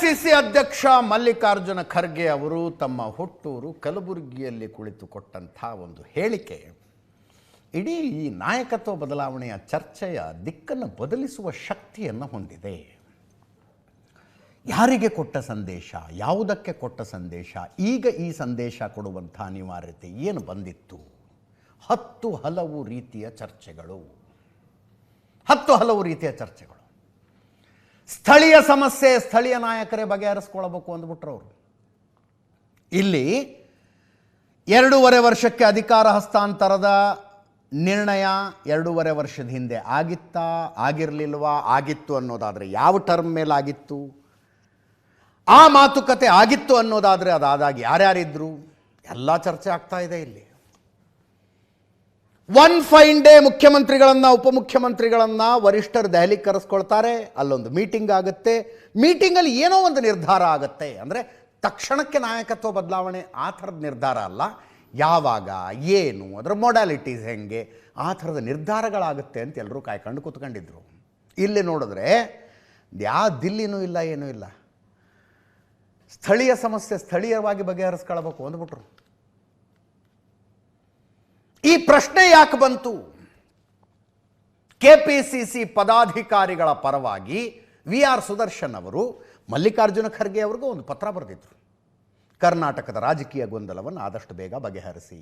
AICC ಅಧ್ಯಕ್ಷ ಮಲ್ಲಿಕಾರ್ಜುನ ಖರ್ಗೆ ಅವರು ತಮ್ಮ ಹುಟ್ಟೂರು ಕಲಬುರಗಿಯಲ್ಲಿ ಕುಳಿತು ಕೊಟ್ಟಂಥ ಒಂದು ಹೇಳಿಕೆ ಇಡೀ ಈ ನಾಯಕತ್ವ ಬದಲಾವಣೆಯ ಚರ್ಚೆಯ ದಿಕ್ಕನ್ನು ಬದಲಿಸುವ ಶಕ್ತಿಯನ್ನು ಹೊಂದಿದೆ. ಯಾರಿಗೆ ಕೊಟ್ಟ ಸಂದೇಶ, ಯಾವುದಕ್ಕೆ ಕೊಟ್ಟ ಸಂದೇಶ, ಈಗ ಈ ಸಂದೇಶ ಕೊಡುವಂಥ ಅನಿವಾರ್ಯತೆ ಏನು ಬಂದಿತ್ತು? 10 ಹಲವು ರೀತಿಯ ಚರ್ಚೆಗಳು. ಸ್ಥಳೀಯ ಸಮಸ್ಯೆ ಸ್ಥಳೀಯ ನಾಯಕರೇ ಬಗೆಹರಿಸ್ಕೊಳ್ಬೇಕು ಅಂದ್ಬಿಟ್ರು ಅವರು. ಇಲ್ಲಿ 2.5 ವರ್ಷಕ್ಕೆ ಅಧಿಕಾರ ಹಸ್ತಾಂತರದ ನಿರ್ಣಯ 2.5 ವರ್ಷದ ಹಿಂದೆ ಆಗಿತ್ತಾ, ಆಗಿರಲಿಲ್ವಾ, ಆಗಿತ್ತು ಅನ್ನೋದಾದರೆ ಯಾವ ಟರ್ಮ್ ಮೇಲೆ ಆಗಿತ್ತು, ಆ ಮಾತುಕತೆ ಆಗಿತ್ತು ಅನ್ನೋದಾದರೆ ಅದಾದಾಗ ಯಾರ್ಯಾರಿದ್ರು ಎಲ್ಲ ಚರ್ಚೆ ಆಗ್ತಾ ಇದೆ. ಇಲ್ಲಿ ಒನ್ ಫೈನ್ ಡೇ ಮುಖ್ಯಮಂತ್ರಿಗಳನ್ನು ಉಪಮುಖ್ಯಮಂತ್ರಿಗಳನ್ನು ವರಿಷ್ಠರು ದೆಹಲಿಗೆ ಕರೆಸ್ಕೊಳ್ತಾರೆ. ಅಲ್ಲೊಂದು ಮೀಟಿಂಗ್ ಆಗುತ್ತೆ. ಮೀಟಿಂಗಲ್ಲಿ ಏನೋ ಒಂದು ನಿರ್ಧಾರ ಆಗುತ್ತೆ. ಅಂದರೆ ತಕ್ಷಣಕ್ಕೆ ನಾಯಕತ್ವ ಬದಲಾವಣೆ ಆ ಥರದ ನಿರ್ಧಾರ ಅಲ್ಲ, ಯಾವಾಗ, ಏನು, ಅದರ ಮೊಡಾಲಿಟೀಸ್ ಹೆಂಗೆ, ಆ ಥರದ ನಿರ್ಧಾರಗಳಾಗುತ್ತೆ ಅಂತ ಎಲ್ಲರೂ ಕಾಯ್ಕೊಂಡು ಕೂತ್ಕೊಂಡಿದ್ರು. ಇಲ್ಲಿ ನೋಡಿದ್ರೆ ಯಾವ ದಿಲ್ಲಿನೂ ಇಲ್ಲ, ಏನೂ ಇಲ್ಲ. ಸ್ಥಳೀಯ ಸಮಸ್ಯೆ ಸ್ಥಳೀಯವಾಗಿ ಬಗೆಹರಿಸ್ಕೊಳ್ಬೇಕು ಅಂದ್ಬಿಟ್ರು. ಈ ಪ್ರಶ್ನೆ ಯಾಕೆ ಬಂತು? ಕೆಪಿಸಿಸಿ ಪದಾಧಿಕಾರಿಗಳ ಪರವಾಗಿ VR ಸುದರ್ಶನ್ ಅವರು ಮಲ್ಲಿಕಾರ್ಜುನ ಖರ್ಗೆ ಅವ್ರಿಗೂ ಒಂದು ಪತ್ರ ಬರೆದಿದ್ರು. ಕರ್ನಾಟಕದ ರಾಜಕೀಯ ಗೊಂದಲವನ್ನು ಆದಷ್ಟು ಬೇಗ ಬಗೆಹರಿಸಿ.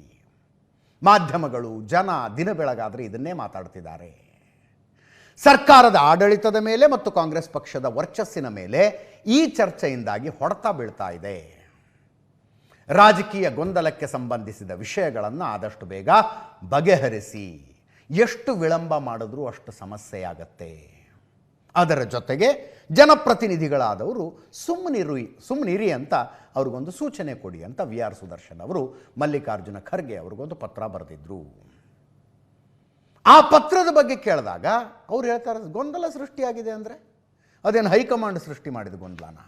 ಮಾಧ್ಯಮಗಳು, ಜನ ದಿನ ಬೆಳಗಾದರೆ ಇದನ್ನೇ ಮಾತಾಡ್ತಿದ್ದಾರೆ. ಸರ್ಕಾರದ ಆಡಳಿತದ ಮೇಲೆ ಮತ್ತು ಕಾಂಗ್ರೆಸ್ ಪಕ್ಷದ ವರ್ಚಸ್ಸಿನ ಮೇಲೆ ಈ ಚರ್ಚೆಯಿಂದಾಗಿ ಹೊಡೆತ ಬೀಳ್ತಾ ಇದೆ. ರಾಜಕೀಯ ಗೊಂದಲಕ್ಕೆ ಸಂಬಂಧಿಸಿದ ವಿಷಯಗಳನ್ನು ಆದಷ್ಟು ಬೇಗ ಬಗೆಹರಿಸಿ. ಎಷ್ಟು ವಿಳಂಬ ಮಾಡಿದ್ರೂ ಅಷ್ಟು ಸಮಸ್ಯೆಯಾಗತ್ತೆ. ಅದರ ಜೊತೆಗೆ ಜನಪ್ರತಿನಿಧಿಗಳಾದವರು ಸುಮ್ಮನಿರಿ ಅಂತ ಅವ್ರಿಗೊಂದು ಸೂಚನೆ ಕೊಡಿ ಅಂತ VR ಸುದರ್ಶನ್ ಅವರು ಮಲ್ಲಿಕಾರ್ಜುನ ಖರ್ಗೆ ಅವ್ರಿಗೊಂದು ಪತ್ರ ಬರೆದಿದ್ರು. ಆ ಪತ್ರದ ಬಗ್ಗೆ ಕೇಳಿದಾಗ ಅವ್ರು ಹೇಳ್ತಾರೆ, ಗೊಂದಲ ಸೃಷ್ಟಿಯಾಗಿದೆ ಅಂದರೆ ಅದೇನು ಹೈಕಮಾಂಡ್ ಸೃಷ್ಟಿ ಮಾಡಿದ ಗೊಂದಲನ?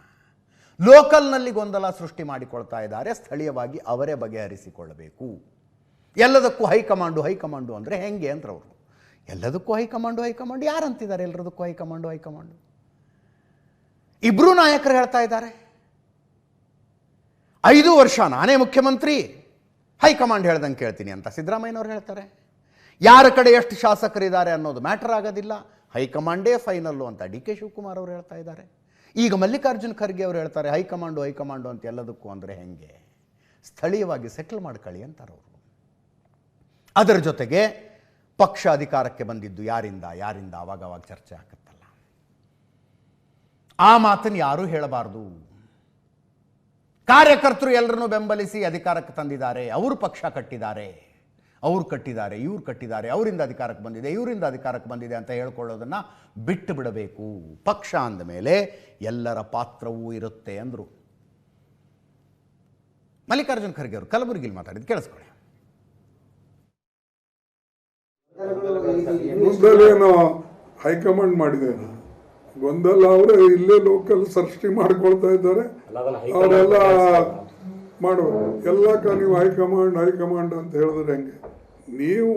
ಲೋಕಲ್ನಲ್ಲಿ ಗೊಂದಲ ಸೃಷ್ಟಿ ಮಾಡಿಕೊಳ್ತಾ ಇದ್ದಾರೆ. ಸ್ಥಳೀಯವಾಗಿ ಅವರೇ ಬಗೆಹರಿಸಿಕೊಳ್ಳಬೇಕು. ಎಲ್ಲದಕ್ಕೂ ಹೈಕಮಾಂಡು ಅಂದರೆ ಹೆಂಗೆ ಅಂದ್ರವರು. ಎಲ್ಲದಕ್ಕೂ ಹೈಕಮಾಂಡು ಯಾರಂತಿದ್ದಾರೆ? ಎಲ್ಲದಕ್ಕೂ ಹೈಕಮಾಂಡು ಇಬ್ಬರೂ ನಾಯಕರು ಹೇಳ್ತಾ ಇದ್ದಾರೆ. 5 ವರ್ಷ ನಾನೇ ಮುಖ್ಯಮಂತ್ರಿ, ಹೈಕಮಾಂಡ್ ಹೇಳ್ದಂಗೆ ಕೇಳ್ತೀನಿ ಅಂತ ಸಿದ್ದರಾಮಯ್ಯನವ್ರು ಹೇಳ್ತಾರೆ. ಯಾರ ಕಡೆ ಎಷ್ಟು ಶಾಸಕರಿದ್ದಾರೆ ಅನ್ನೋದು ಮ್ಯಾಟರ್ ಆಗೋದಿಲ್ಲ, ಹೈಕಮಾಂಡೇ ಫೈನಲ್ಲು ಅಂತ DK ಶಿವಕುಮಾರ್ ಅವರು ಹೇಳ್ತಾ ಇದ್ದಾರೆ. ಈಗ ಮಲ್ಲಿಕಾರ್ಜುನ ಖರ್ಗೆ ಅವರು ಹೇಳ್ತಾರೆ ಹೈಕಮಾಂಡು ಅಂತ ಎಲ್ಲದಕ್ಕೂ ಅಂದರೆ ಹೆಂಗೆ? ಸ್ಥಳೀಯವಾಗಿ ಸೆಟ್ಲ್ ಮಾಡ್ಕೊಳ್ಳಿ ಅಂತಾರೆ ಅವರು. ಅದರ ಜೊತೆಗೆ ಪಕ್ಷ ಅಧಿಕಾರಕ್ಕೆ ಬಂದಿದ್ದು ಯಾರಿಂದ ಆವಾಗ ಚರ್ಚೆ ಆಗುತ್ತಲ್ಲ, ಆ ಮಾತನ್ನು ಯಾರೂ ಹೇಳಬಾರ್ದು. ಕಾರ್ಯಕರ್ತರು ಎಲ್ಲರನ್ನೂ ಬೆಂಬಲಿಸಿ ಅಧಿಕಾರಕ್ಕೆ ತಂದಿದ್ದಾರೆ. ಅವರು ಪಕ್ಷ ಕಟ್ಟಿದ್ದಾರೆ, ಇವ್ರು ಕಟ್ಟಿದ್ದಾರೆ, ಅವರಿಂದ ಅಧಿಕಾರಕ್ಕೆ ಬಂದಿದೆ, ಇವರಿಂದ ಅಧಿಕಾರಕ್ಕೆ ಬಂದಿದೆ ಅಂತ ಹೇಳ್ಕೊಳ್ಳೋದನ್ನು ಬಿಟ್ಟು ಬಿಡಬೇಕು. ಪಕ್ಷ ಅಂದ ಮೇಲೆ ಎಲ್ಲರ ಪಾತ್ರವೂ ಇರುತ್ತೆ ಅಂದರು ಮಲ್ಲಿಕಾರ್ಜುನ ಖರ್ಗೆ ಅವರು. ಕಲಬುರಗಿಯಲ್ಲಿ ಮಾತಾಡಿದ್ದು ಕೇಳಿಸ್ಕೊಳ್ಳಿ. ಗೊಂದಲೇನೋ ಹೈಕಮಾಂಡ್ ಮಾಡಿದೆ, ಗೊಂದಲ ಅವರೇ ಇಲ್ಲೇ ಲೋಕಲ್ ಸೃಷ್ಟಿ ಮಾಡ್ಕೊಳ್ತಾ ಇದ್ದಾರೆ. ಅವರೆಲ್ಲ ಮಾಡುವ ಎಲ್ಲಕ್ಕ ನೀವು ಹೈಕಮಾಂಡ್ ಅಂತ ಹೇಳಿದ್ರೆ ಹೆಂಗೆ? ನೀವು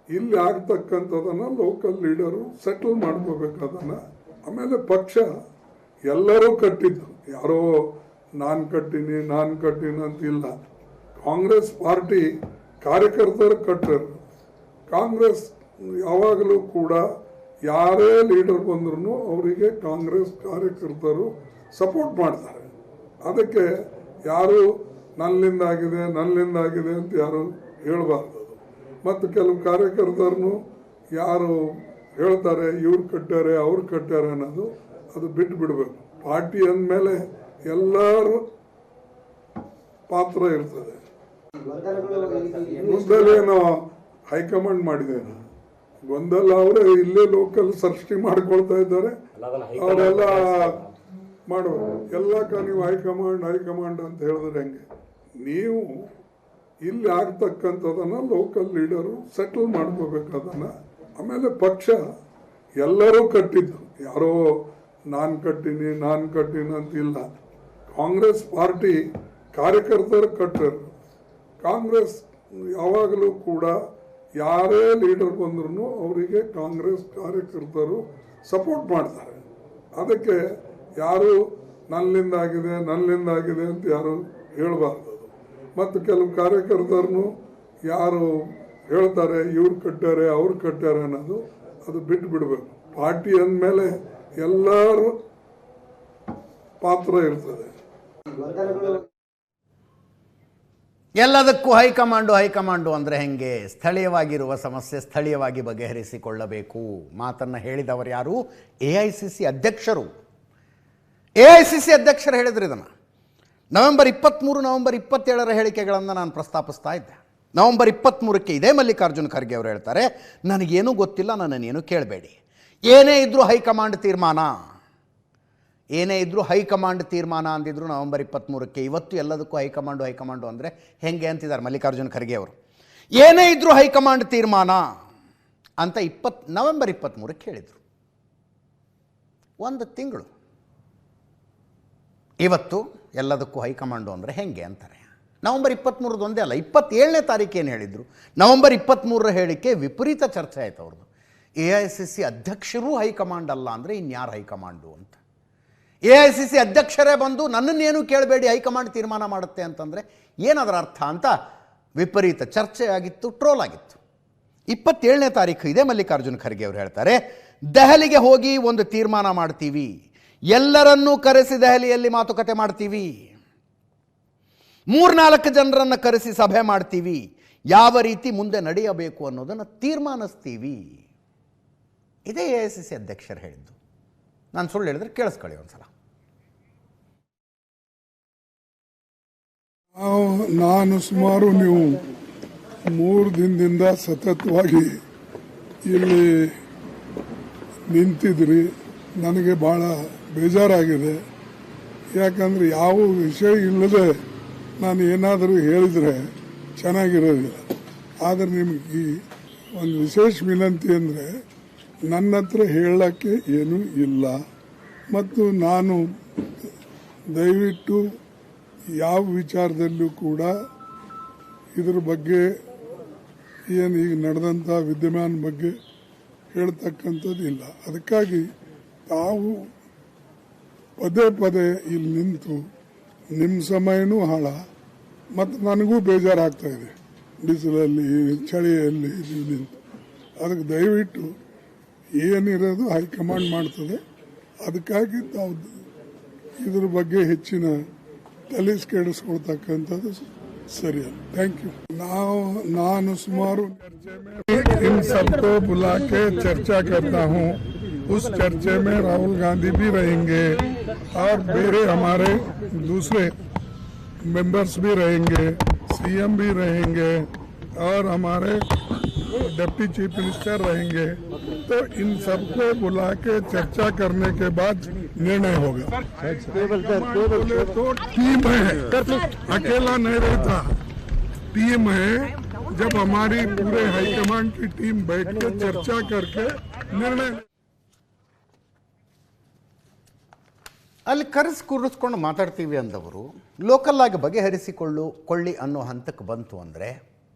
ಇಲ್ಲಿ ಆಗ್ತಕ್ಕಂಥದನ್ನು ಲೋಕಲ್ ಲೀಡರು ಸೆಟಲ್ ಮಾಡ್ಕೋಬೇಕು ಅದನ್ನು. ಆಮೇಲೆ ಪಕ್ಷ ಎಲ್ಲರೂ ಕಟ್ಟಿದ್ದು, ಯಾರೋ ನಾನು ಕಟ್ಟಿನಿ ಅಂತಿಲ್ಲ. ಕಾಂಗ್ರೆಸ್ ಪಾರ್ಟಿ ಕಾರ್ಯಕರ್ತರು ಕಟ್ಟರು. ಕಾಂಗ್ರೆಸ್ ಯಾವಾಗಲೂ ಕೂಡ ಯಾರೇ ಲೀಡರ್ ಬಂದ್ರೂ ಅವರಿಗೆ ಕಾಂಗ್ರೆಸ್ ಕಾರ್ಯಕರ್ತರು ಸಪೋರ್ಟ್ ಮಾಡ್ತಾರೆ. ಅದಕ್ಕೆ ಯಾರು ನನ್ನಿಂದಾಗಿದೆ ಅಂತ ಯಾರು ಹೇಳಬಾರ್ದು. ಮತ್ತು ಕೆಲವು ಕಾರ್ಯಕರ್ತರನ್ನು ಯಾರು ಹೇಳ್ತಾರೆ ಇವ್ರು ಕಟ್ಟಾರೆ ಅವ್ರು ಕಟ್ಟಾರೆ ಅನ್ನೋದು ಅದು ಬಿಟ್ಟು ಬಿಡಬೇಕು. ಪಾರ್ಟಿ ಅಂದಮೇಲೆ ಎಲ್ಲರೂ ಪಾತ್ರ ಇರ್ತದೆ. ಗೊಂದಲೇನೋ ಹೈಕಮಾಂಡ್ ಮಾಡಿದೆ, ಗೊಂದಲ ಅವರೇ ಇಲ್ಲೇ ಲೋಕಲ್ ಸೃಷ್ಟಿ ಮಾಡ್ಕೊಳ್ತಾ ಇದ್ದಾರೆ. ಅವರೆಲ್ಲ ಮಾಡುವ ಎಲ್ಲಕ್ಕ ನೀವು ಹೈಕಮಾಂಡ್ ಅಂತ ಹೇಳಿದ್ರೆ ಹೆಂಗೆ? ನೀವು ಇಲ್ಲಿ ಆಗ್ತಕ್ಕಂಥದನ್ನು ಲೋಕಲ್ ಲೀಡರು ಸೆಟಲ್ ಮಾಡ್ಕೋಬೇಕು ಅದನ್ನು. ಆಮೇಲೆ ಪಕ್ಷ ಎಲ್ಲರೂ ಕಟ್ಟಿದ್ದು, ಯಾರೋ ನಾನು ಕಟ್ಟಿನಿ ಅಂತಿಲ್ಲ. ಕಾಂಗ್ರೆಸ್ ಪಾರ್ಟಿ ಕಾರ್ಯಕರ್ತರು ಕಟ್ಟರು. ಕಾಂಗ್ರೆಸ್ ಯಾವಾಗಲೂ ಕೂಡ ಯಾರೇ ಲೀಡರ್ ಬಂದ್ರೂ ಅವರಿಗೆ ಕಾಂಗ್ರೆಸ್ ಕಾರ್ಯಕರ್ತರು ಸಪೋರ್ಟ್ ಮಾಡ್ತಾರೆ. ಅದಕ್ಕೆ ಯಾರು ನನ್ನಿಂದ ಆಗಿದೆ ಅಂತ ಯಾರು ಹೇಳಬಾರ್ದು. ಮತ್ತು ಕೆಲವು ಕಾರ್ಯಕರ್ತರನ್ನು ಯಾರು ಹೇಳ್ತಾರೆ ಇವ್ರು ಕಟ್ಟಾರೆ ಅವ್ರು ಕಟ್ಟಾರೆ ಅನ್ನೋದು ಅದು ಬಿಟ್ಟು ಬಿಡಬೇಕು. ಪಾರ್ಟಿ ಅಂದಮೇಲೆ ಎಲ್ಲರೂ ಪಾತ್ರ ಇರ್ತದೆ. ಎಲ್ಲದಕ್ಕೂ ಹೈಕಮಾಂಡು ಅಂದರೆ ಹೆಂಗೆ? ಸ್ಥಳೀಯವಾಗಿರುವ ಸಮಸ್ಯೆ ಸ್ಥಳೀಯವಾಗಿ ಬಗೆಹರಿಸಿಕೊಳ್ಳಬೇಕು. ಮಾತನ್ನು ಹೇಳಿದವರು ಯಾರು? AICC ಅಧ್ಯಕ್ಷರು. AICC ಅಧ್ಯಕ್ಷರು ಹೇಳಿದ್ರು ಇದನ್ನು. ನವೆಂಬರ್ 23, ನವೆಂಬರ್ 27 ಹೇಳಿಕೆಗಳನ್ನು ನಾನು ಪ್ರಸ್ತಾಪಿಸ್ತಾ ಇದ್ದೆ. ನವೆಂಬರ್ 23ಕ್ಕೆ ಇದೇ ಮಲ್ಲಿಕಾರ್ಜುನ ಖರ್ಗೆ ಅವರು ಹೇಳ್ತಾರೆ, ನನಗೇನೂ ಗೊತ್ತಿಲ್ಲ, ನನ್ನನ್ನೇನು ಕೇಳಬೇಡಿ, ಏನೇ ಇದ್ದರೂ ಹೈಕಮಾಂಡ್ ತೀರ್ಮಾನ, ಏನೇ ಇದ್ದರೂ ಹೈಕಮಾಂಡ್ ತೀರ್ಮಾನ ಅಂದಿದ್ರು ನವೆಂಬರ್ 23ಕ್ಕೆ. ಇವತ್ತು ಎಲ್ಲದಕ್ಕೂ ಹೈಕಮಾಂಡು ಅಂದರೆ ಹೆಂಗೆ ಅಂತಿದ್ದಾರೆ ಮಲ್ಲಿಕಾರ್ಜುನ ಖರ್ಗೆ ಅವರು. ಏನೇ ಇದ್ದರೂ ಹೈಕಮಾಂಡ್ ತೀರ್ಮಾನ ಅಂತ ನವೆಂಬರ್ 23ಕ್ಕೆ ಹೇಳಿದರು. ಒಂದು ತಿಂಗಳು. ಇವತ್ತು ಎಲ್ಲದಕ್ಕೂ ಹೈಕಮಾಂಡು ಅಂದರೆ ಹೆಂಗೆ ಅಂತಾರೆ. ನವೆಂಬರ್ 23 ಒಂದೇ ಅಲ್ಲ, 27ನೇ ತಾರೀಕು ಏನು ಹೇಳಿದರು? ನವೆಂಬರ್ 23 ಹೇಳಿಕೆ ವಿಪರೀತ ಚರ್ಚೆ ಆಯಿತು ಅವ್ರದ್ದು. AICC ಅಧ್ಯಕ್ಷರೂ ಹೈಕಮಾಂಡ್ ಅಲ್ಲ ಅಂದರೆ ಇನ್ಯಾರು ಹೈಕಮಾಂಡು ಅಂತ. AICC ಅಧ್ಯಕ್ಷರೇ ಬಂದು ನನ್ನನ್ನೇನು ಕೇಳಬೇಡಿ, ಹೈಕಮಾಂಡ್ ತೀರ್ಮಾನ ಮಾಡುತ್ತೆ ಅಂತಂದರೆ ಏನದರ ಅರ್ಥ ಅಂತ ವಿಪರೀತ ಚರ್ಚೆ ಆಗಿತ್ತು, ಟ್ರೋಲ್ ಆಗಿತ್ತು. 27ನೇ ತಾರೀಕು ಇದೇ ಮಲ್ಲಿಕಾರ್ಜುನ ಖರ್ಗೆ ಅವರು ಹೇಳ್ತಾರೆ, ದೆಹಲಿಗೆ ಹೋಗಿ ಒಂದು ತೀರ್ಮಾನ ಮಾಡ್ತೀವಿ, ಎಲ್ಲರನ್ನೂ ಕರೆಸಿ ದೆಹಲಿಯಲ್ಲಿ ಮಾತುಕತೆ ಮಾಡ್ತೀವಿ, 3-4 ಜನರನ್ನು ಕರೆಸಿ ಸಭೆ ಮಾಡ್ತೀವಿ, ಯಾವ ರೀತಿ ಮುಂದೆ ನಡೆಯಬೇಕು ಅನ್ನೋದನ್ನು ತೀರ್ಮಾನಿಸ್ತೀವಿ. ಇದೇ AICC ಅಧ್ಯಕ್ಷರು ಹೇಳಿದ್ದು. ನಾನು ಸುಳ್ಳು ಹೇಳಿದ್ರೆ ಕೇಳಿಸ್ಕೊಳ್ಳಿ ಒಂದ್ಸಲ. ನಾನು ಸುಮಾರು ನೀವು 3 ದಿನದಿಂದ ಸತತವಾಗಿ ಇಲ್ಲಿ ನಿಂತಿದ್ರಿ. ನನಗೆ ಭಾಳ ಬೇಜಾರಾಗಿದೆ. ಯಾಕಂದರೆ ಯಾವ ವಿಷಯ ಇಲ್ಲದೆ ನಾನು ಏನಾದರೂ ಹೇಳಿದರೆ ಚೆನ್ನಾಗಿರೋದಿಲ್ಲ. ಆದರೆ ನಿಮಗೆ ಒಂದು ವಿಶೇಷ ವಿನಂತಿ ಅಂದರೆ, ನನ್ನ ಹತ್ರ ಹೇಳಕ್ಕೆ ಏನೂ ಇಲ್ಲ. ಮತ್ತು ನಾನು ದಯವಿಟ್ಟು ಯಾವ ವಿಚಾರದಲ್ಲೂ ಕೂಡ ಇದ್ರ ಬಗ್ಗೆ ಏನು ಈಗ ನಡೆದಂಥ ವಿದ್ಯಮಾನ ಬಗ್ಗೆ ಹೇಳ್ತಕ್ಕಂಥದ್ದು ಇಲ್ಲ. ಅದಕ್ಕಾಗಿ ತಾವು ಪದೇ ಇಲ್ಲಿ ನಿಂತು ನಿಮ್ಮ ಸಮಯನೂ ಹಾಳ ಮತ್ತು ನನಗೂ ಬೇಜಾರಾಗ್ತಾ ಇದೆ. ಬಿಸಿಲಲ್ಲಿ ಚಳಿಯಲ್ಲಿ ನೀವು ನಿಂತು. ಅದಕ್ಕೆ ದಯವಿಟ್ಟು ಏನಿರೋದು ಹೈಕಮಾಂಡ್ ಮಾಡ್ತದೆ. ಅದಕ್ಕಾಗಿ ತಾವು ಇದ್ರ ಬಗ್ಗೆ ಹೆಚ್ಚಿನ ತಲೆಸ್ಕೆಡಿಸ್ಕೊಳ್ತಕ್ಕಂಥದ್ದು ಸರಿಯಲ್ಲ. Thank you. ನಾನು ಸುಮಾರು इन सबको बुला के चर्चा करता हूँ. उस चर्चे में राहुल गांधी भी रहेंगे और मेरे हमारे दूसरे मेंबर्स भी रहेंगे, CM भी रहेंगे और हमारे डिप्टी चीफ मिनिस्टर रहेंगे. तो इन सबको बुला के चर्चा करने के बाद निर्णय होगा. तो टीम है, अकेला नहीं रहता, टीम है. जब हमारी पूरे हाईकमांड की टीम बैठ के चर्चा करके निर्णय ಅಲ್ಲಿ ಕೂರಿಸ್ಕೊಂಡು ಮಾತಾಡ್ತೀವಿ ಅಂದವರು ಲೋಕಲ್ ಆಗಿ ಬಗೆಹರಿಸಿಕೊಳ್ಳಿ ಅನ್ನೋ ಹಂತಕ್ಕೆ ಬಂತು ಅಂದರೆ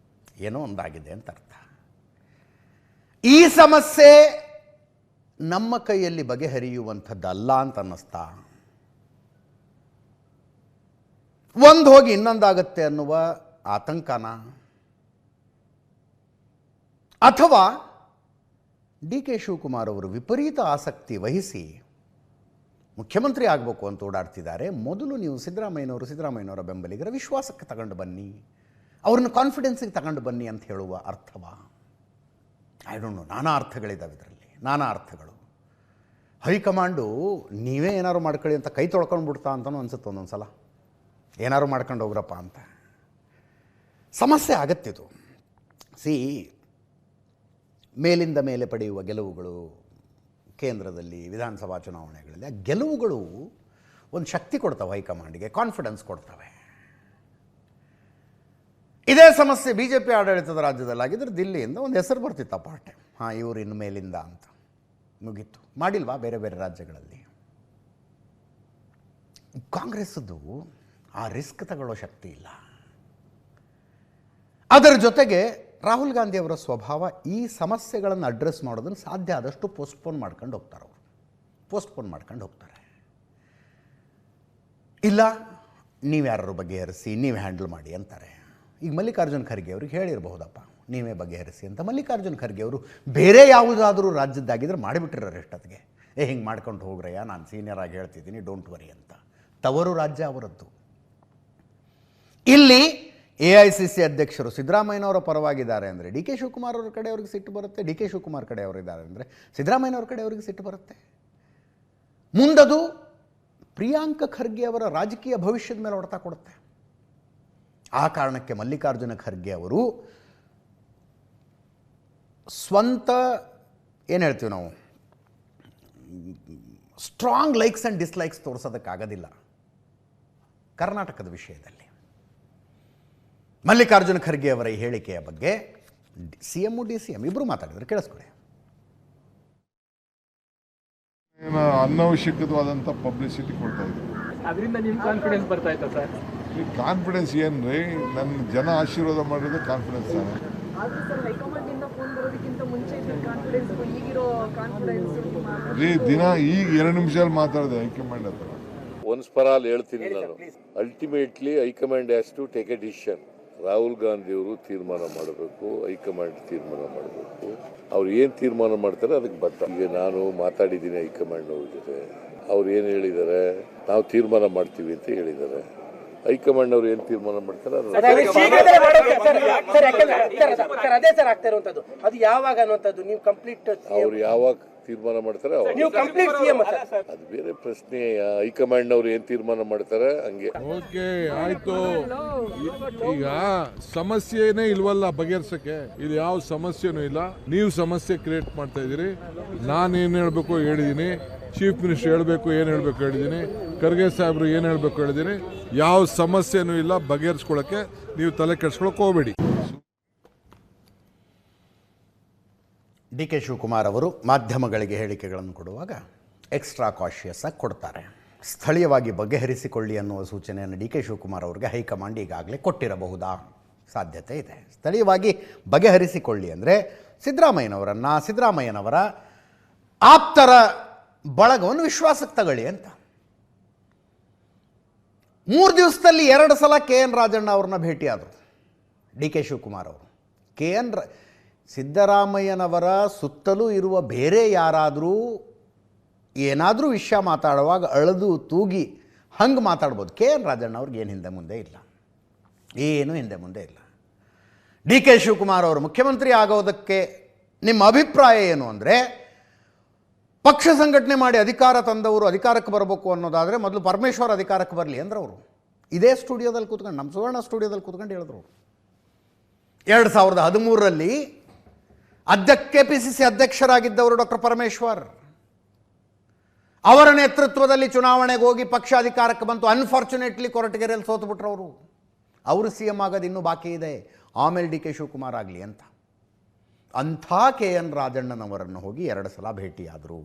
ಏನೋ ಒಂದಾಗಿದೆ ಅಂತ ಅರ್ಥ. ಈ ಸಮಸ್ಯೆ ನಮ್ಮ ಕೈಯಲ್ಲಿ ಬಗೆಹರಿಯುವಂಥದ್ದಲ್ಲ ಅಂತ ಅನ್ನಿಸ್ತಾ, ಒಂದು ಹೋಗಿ ಇನ್ನೊಂದಾಗತ್ತೆ ಅನ್ನುವ ಆತಂಕನ, ಅಥವಾ DK ಶಿವಕುಮಾರ್ ಅವರು ವಿಪರೀತ ಆಸಕ್ತಿ ವಹಿಸಿ ಮುಖ್ಯಮಂತ್ರಿ ಆಗಬೇಕು ಅಂತ ಓಡಾಡ್ತಿದ್ದಾರೆ. ಮೊದಲು ನೀವು ಸಿದ್ದರಾಮಯ್ಯನವರ ಬೆಂಬಲಿಗರ ವಿಶ್ವಾಸಕ್ಕೆ ತಗೊಂಡು ಬನ್ನಿ, ಅವ್ರನ್ನ ಕಾನ್ಫಿಡೆನ್ಸಿಗೆ ತಗೊಂಡು ಬನ್ನಿ ಅಂತ ಹೇಳುವ ಅರ್ಥವಾ? I don't know. ನಾನಾ ಅರ್ಥಗಳಿದ್ದಾವೆ ಇದರಲ್ಲಿ, ನಾನಾ ಅರ್ಥಗಳು. ಹೈಕಮಾಂಡು ನೀವೇ ಏನಾದ್ರು ಮಾಡ್ಕೊಳ್ಳಿ ಅಂತ ಕೈ ತೊಳ್ಕೊಂಡು ಬಿಡ್ತಾ ಅಂತಲೂ ಅನ್ಸುತ್ತೆ ಒಂದೊಂದು ಸಲ. ಏನಾದ್ರು ಮಾಡ್ಕೊಂಡು ಹೋಗ್ರಪ್ಪ ಅಂತ. ಸಮಸ್ಯೆ ಆಗತ್ತಿದು. ಮೇಲಿಂದ ಮೇಲೆ ಪಡೆಯುವ ಗೆಲುವುಗಳು, ಕೇಂದ್ರದಲ್ಲಿ ವಿಧಾನಸಭಾ ಚುನಾವಣೆಗಳಲ್ಲಿ ಆ ಗೆಲುವುಗಳು ಒಂದು ಶಕ್ತಿ ಕೊಡ್ತವೆ, ಹೈಕಮಾಂಡಿಗೆ ಕಾನ್ಫಿಡೆನ್ಸ್ ಕೊಡ್ತವೆ. ಇದೇ ಸಮಸ್ಯೆ BJP ಆಡಳಿತದ ರಾಜ್ಯದಲ್ಲಾಗಿದ್ದರೆ ದಿಲ್ಲಿಯಿಂದ ಒಂದು ಹೆಸರು ಬರ್ತಿತ್ತು ಪಾರ್ಟಿ, ಇವರು ಇನ್ನು ಮೇಲಿಂದ ಅಂತ. ಮುಗೀತು. ಮಾಡಿಲ್ವಾ ಬೇರೆ ಬೇರೆ ರಾಜ್ಯಗಳಲ್ಲಿ? ಕಾಂಗ್ರೆಸ್ಸದ್ದು ಆ ರಿಸ್ಕ್ ತಗೊಳ್ಳೋ ಶಕ್ತಿ ಇಲ್ಲ. ಅದರ ಜೊತೆಗೆ ರಾಹುಲ್ ಗಾಂಧಿ ಅವರ ಸ್ವಭಾವ ಈ ಸಮಸ್ಯೆಗಳನ್ನು ಅಡ್ರೆಸ್ ಮಾಡೋದನ್ನು ಸಾಧ್ಯ ಆದಷ್ಟು ಪೋಸ್ಟ್ಪೋನ್ ಮಾಡ್ಕೊಂಡು ಹೋಗ್ತಾರೆ. ಇಲ್ಲ ನೀವು ಯಾರು ಬಗೆಹರಿಸಿ ನೀವೇ ಹ್ಯಾಂಡಲ್ ಮಾಡಿ ಅಂತಾರೆ. ಈಗ ಮಲ್ಲಿಕಾರ್ಜುನ್ ಖರ್ಗೆ ಅವ್ರಿಗೆ ಹೇಳಿರಬಹುದಪ್ಪ ನೀವೇ ಬಗೆಹರಿಸಿ ಅಂತ. ಮಲ್ಲಿಕಾರ್ಜುನ್ ಖರ್ಗೆ ಅವರು ಬೇರೆ ಯಾವುದಾದ್ರೂ ರಾಜ್ಯದ್ದಾಗಿದ್ದರೆ ಮಾಡಿಬಿಟ್ಟಿರೋರು ಎಷ್ಟೊತ್ತಿಗೆ, ಹಿಂಗೆ ಮಾಡ್ಕೊಂಡು ಹೋಗ್ರಯ್ಯ, ನಾನು ಸೀನಿಯರ್ ಆಗಿ ಹೇಳ್ತಿದ್ದೀನಿ, ಡೋಂಟ್ ವರಿ ಅಂತ. ತವರು ರಾಜ್ಯ ಅವರದ್ದು. ಇಲ್ಲಿ AICC ಅಧ್ಯಕ್ಷರು ಸಿದ್ದರಾಮಯ್ಯನವರ ಪರವಾಗಿದ್ದಾರೆ ಅಂದರೆ ಡಿ ಕೆ ಶಿವಕುಮಾರ್ ಅವ್ರ ಕಡೆ ಅವ್ರಿಗೆ ಸಿಟ್ಟು ಬರುತ್ತೆ, ಡಿ ಕೆ ಶಿವಕುಮಾರ್ ಕಡೆ ಅವರಿದ್ದಾರೆ ಅಂದರೆ ಸಿದ್ದರಾಮಯ್ಯನವ್ರ ಕಡೆ ಅವ್ರಿಗೆ ಸಿಟ್ಟು ಬರುತ್ತೆ. ಮುಂದದು ಪ್ರಿಯಾಂಕ ಖರ್ಗೆ ಅವರ ರಾಜಕೀಯ ಭವಿಷ್ಯದ ಮೇಲೆ ಹೊಡೆತ ಕೊಡುತ್ತೆ. ಆ ಕಾರಣಕ್ಕೆ ಮಲ್ಲಿಕಾರ್ಜುನ ಖರ್ಗೆ ಅವರು ಸ್ವಂತ ಏನು ಹೇಳ್ತೀವಿ ನಾವು ಸ್ಟ್ರಾಂಗ್ ಲೈಕ್ಸ್ ಆ್ಯಂಡ್ ಡಿಸ್ಲೈಕ್ಸ್ ತೋರಿಸೋದಕ್ಕಾಗೋದಿಲ್ಲ ಕರ್ನಾಟಕದ ವಿಷಯದಲ್ಲಿ. ಮಲ್ಲಿಕಾರ್ಜುನ ಖರ್ಗೆ ಅವರ ಈ ಹೇಳಿಕೆಯ ಬಗ್ಗೆ CM DCM ಇಬ್ಬರು ಮಾತಾಡಿದ್ರು, ಕೇಳಿಸ್ಕೊಳ್ಳಿ. ಅನವಶ್ಯಕವಾದಂಥ ಪಬ್ಲಿಸಿಟಿ ಕೊಡ್ತಾ ಇದ್ರು, ಅದರಿಂದ ನಿಮ್ಮ ಕಾನ್ಫಿಡೆನ್ಸ್ ಬರ್ತಾ ಇತ್ತಾ ಸರ್? ಈ ಕಾನ್ಫಿಡೆನ್ಸ್ ಏನ್ರಿ? ನನ್ನ ಜನ ಆಶೀರ್ವಾದ ಮಾಡಿರೋದು ಕಾನ್ಫಿಡೆನ್ಸ್ ತಾನೆ. ಆದ್ರೂ ಸರ್ ಹೈಕಮಾಂಡ್ ಇಂದ ಫೋನ್ ಬರೋದಕ್ಕಿಂತ ಮುಂಚೆ ಇದ್ದ ಕಾನ್ಫಿಡೆನ್ಸ್ ಈಗಿರೋ ಕಾನ್ಫಿಡೆನ್ಸ್ ರೀ ದಿನ ಈಗ 2 ನಿಮಿಷದಲ್ಲಿ ಮಾತಾಡಿದೆ ಹೈಕಮಾಂಡ್ ಹತ್ರ. ಒನ್ಸ್ ಫಾರ್ ಆಲ್ ಹೇಳ್ತೀನಿ ನಾನು, ultimately high command has to take a decision. Rahul Gandhi ಅವರು ತೀರ್ಮಾನ ಮಾಡಬೇಕು, ಹೈಕಮಾಂಡ್ ತೀರ್ಮಾನ ಮಾಡಬೇಕು. ಅವ್ರು ಏನು ತೀರ್ಮಾನ ಮಾಡ್ತಾರೆ ಅದಕ್ಕೆ ಬದ್ಧ. ಈಗ ನಾನು ಮಾತಾಡಿದ್ದೀನಿ ಹೈಕಮಾಂಡ್ ಅವ್ರ ಜೊತೆ, ಅವ್ರು ಏನು ಹೇಳಿದ್ದಾರೆ, ನಾವು ತೀರ್ಮಾನ ಮಾಡ್ತೀವಿ ಅಂತ ಹೇಳಿದ್ದಾರೆ. ಹೈಕಮಾಂಡ್ ಅವ್ರು ಏನು ತೀರ್ಮಾನ ಮಾಡ್ತಾರೆ ಅದೇ ಸರ್ ಆಗ್ತಾ ಇರುವಂತದ್ದು. ಅದು ಯಾವಾಗ ಅನ್ನುವಂಥದ್ದು ನೀವು ಕಂಪ್ಲೀಟ್ ಅವ್ರು ಯಾವಾಗ ತೀರ್ಮಾನ ಮಾಡ್ತಾರೆ ನೀವು ಕಂಪ್ಲೀಟ್ ಸಿಎಂ ಅದು ಬೇರೆ ಪ್ರಶ್ನೆ. ಹೈಕಮಾಂಡ್ ಅವ್ರು ಏನ್ ತೀರ್ಮಾನ ಮಾಡ್ತಾರೆ ಹಂಗೆ. ಓಕೆ ಆಯ್ತು. ಈಗ ಸಮಸ್ಯೆನೇ ಇಲ್ವಲ್ಲ ಬಗೆಹರ್ಸಕ್ಕೆ. ಇದು ಯಾವ ಸಮಸ್ಯೆನೂ ಇಲ್ಲ, ನೀವು ಸಮಸ್ಯೆ ಕ್ರಿಯೇಟ್ ಮಾಡ್ತಾ ಇದ್ದೀರಿ. ನಾನೇನು ಹೇಳಬೇಕು ಹೇಳಿದ್ದೀನಿ, ಚೀಫ್ ಮಿನಿಸ್ಟರ್ ಹೇಳಬೇಕು ಏನು ಹೇಳಬೇಕು ಹೇಳಿದ್ದೀನಿ, ಖರ್ಗೆ ಸಾಹೇಬ್ರು ಏನು ಹೇಳಬೇಕು ಹೇಳಿದ್ದೀನಿ. ಯಾವ ಸಮಸ್ಯೆನೂ ಇಲ್ಲ, ಬಗೆಹರಿಸ್ಕೊಳ್ಳೋಕ್ಕೆ ನೀವು ತಲೆ ಕೆಡಿಸ್ಕೊಳಕ್ಕೆ ಹೋಗಬೇಡಿ. ಡಿ ಕೆ ಶಿವಕುಮಾರ್ ಅವರು ಮಾಧ್ಯಮಗಳಿಗೆ ಹೇಳಿಕೆಗಳನ್ನು ಕೊಡುವಾಗ ಎಕ್ಸ್ಟ್ರಾ ಕಾಷಿಯಸ್ ಆಗಿ ಕೊಡ್ತಾರೆ. ಸ್ಥಳೀಯವಾಗಿ ಬಗೆಹರಿಸಿಕೊಳ್ಳಿ ಅನ್ನುವ ಸೂಚನೆಯನ್ನು ಡಿ ಕೆ ಶಿವಕುಮಾರ್ ಅವರಿಗೆ ಹೈಕಮಾಂಡ್ ಈಗಾಗಲೇ ಕೊಟ್ಟಿರಬಹುದಾ? ಸಾಧ್ಯತೆ ಇದೆ. ಸ್ಥಳೀಯವಾಗಿ ಬಗೆಹರಿಸಿಕೊಳ್ಳಿ ಅಂದರೆ ಸಿದ್ದರಾಮಯ್ಯನವರ ಆಪ್ತರ ಬಳಗವನ್ನು ವಿಶ್ವಾಸಕ್ಕೆ ತಗೊಳ್ಳಿ ಅಂತ. 3 ದಿವಸದಲ್ಲಿ 2 ಸಲ KN ರಾಜಣ್ಣ ಅವ್ರನ್ನ ಭೇಟಿಯಾದರು ಡಿ ಕೆ ಶಿವಕುಮಾರ್ ಅವರು. ಸಿದ್ದರಾಮಯ್ಯನವರ ಸುತ್ತಲೂ ಇರುವ ಬೇರೆ ಯಾರಾದರೂ ಏನಾದರೂ ವಿಷಯ ಮಾತಾಡುವಾಗ ಅಳೆದು ತೂಗಿ ಹಂಗೆ ಮಾತಾಡ್ಬೋದು. KN ರಾಜಣ್ಣ ಅವ್ರಿಗೆ ಏನು ಹಿಂದೆ ಮುಂದೆ ಇಲ್ಲ, ಏನು ಹಿಂದೆ ಮುಂದೆ ಇಲ್ಲ. ಡಿ ಕೆ ಶಿವಕುಮಾರ್ ಅವರು ಮುಖ್ಯಮಂತ್ರಿ ಆಗೋದಕ್ಕೆ ನಿಮ್ಮ ಅಭಿಪ್ರಾಯ ಏನು ಅಂದರೆ, ಪಕ್ಷ ಸಂಘಟನೆ ಮಾಡಿ ಅಧಿಕಾರ ತಂದವರು ಅಧಿಕಾರಕ್ಕೆ ಬರಬೇಕು ಅನ್ನೋದಾದರೆ ಮೊದಲು ಪರಮೇಶ್ವರ್ ಅಧಿಕಾರಕ್ಕೆ ಬರಲಿ ಅಂದ್ರೆ ಅವರು ಇದೇ ಸ್ಟುಡಿಯೋದಲ್ಲಿ ಕೂತ್ಕೊಂಡು, ನಮ್ಮ ಸುವರ್ಣ ಸ್ಟುಡಿಯೋದಲ್ಲಿ ಕೂತ್ಕೊಂಡು ಹೇಳಿದ್ರು. 2013ರಲ್ಲಿ KPCC ಅಧ್ಯಕ್ಷರಾಗಿದ್ದವರು ಡಾಕ್ಟರ್ ಪರಮೇಶ್ವರ್ ಅವರ ನೇತೃತ್ವದಲ್ಲಿ ಚುನಾವಣೆಗೆ ಹೋಗಿ ಪಕ್ಷ ಅಧಿಕಾರಕ್ಕೆ ಬಂತು. ಅನ್ಫಾರ್ಚುನೇಟ್ಲಿ ಕೊರಟಗೆರೆಯಲ್ಲಿ ಸೋತುಬಿಟ್ರು ಅವರು CM ಆಗೋದು ಇನ್ನೂ ಬಾಕಿ ಇದೆ, ಆಮೇಲೆ ಡಿ ಕೆ ಶಿವಕುಮಾರ್ ಆಗಲಿ ಅಂತ. ಅಂಥ KN ರಾಜಣ್ಣನವರನ್ನು ಹೋಗಿ 2 ಸಲ ಭೇಟಿಯಾದರು.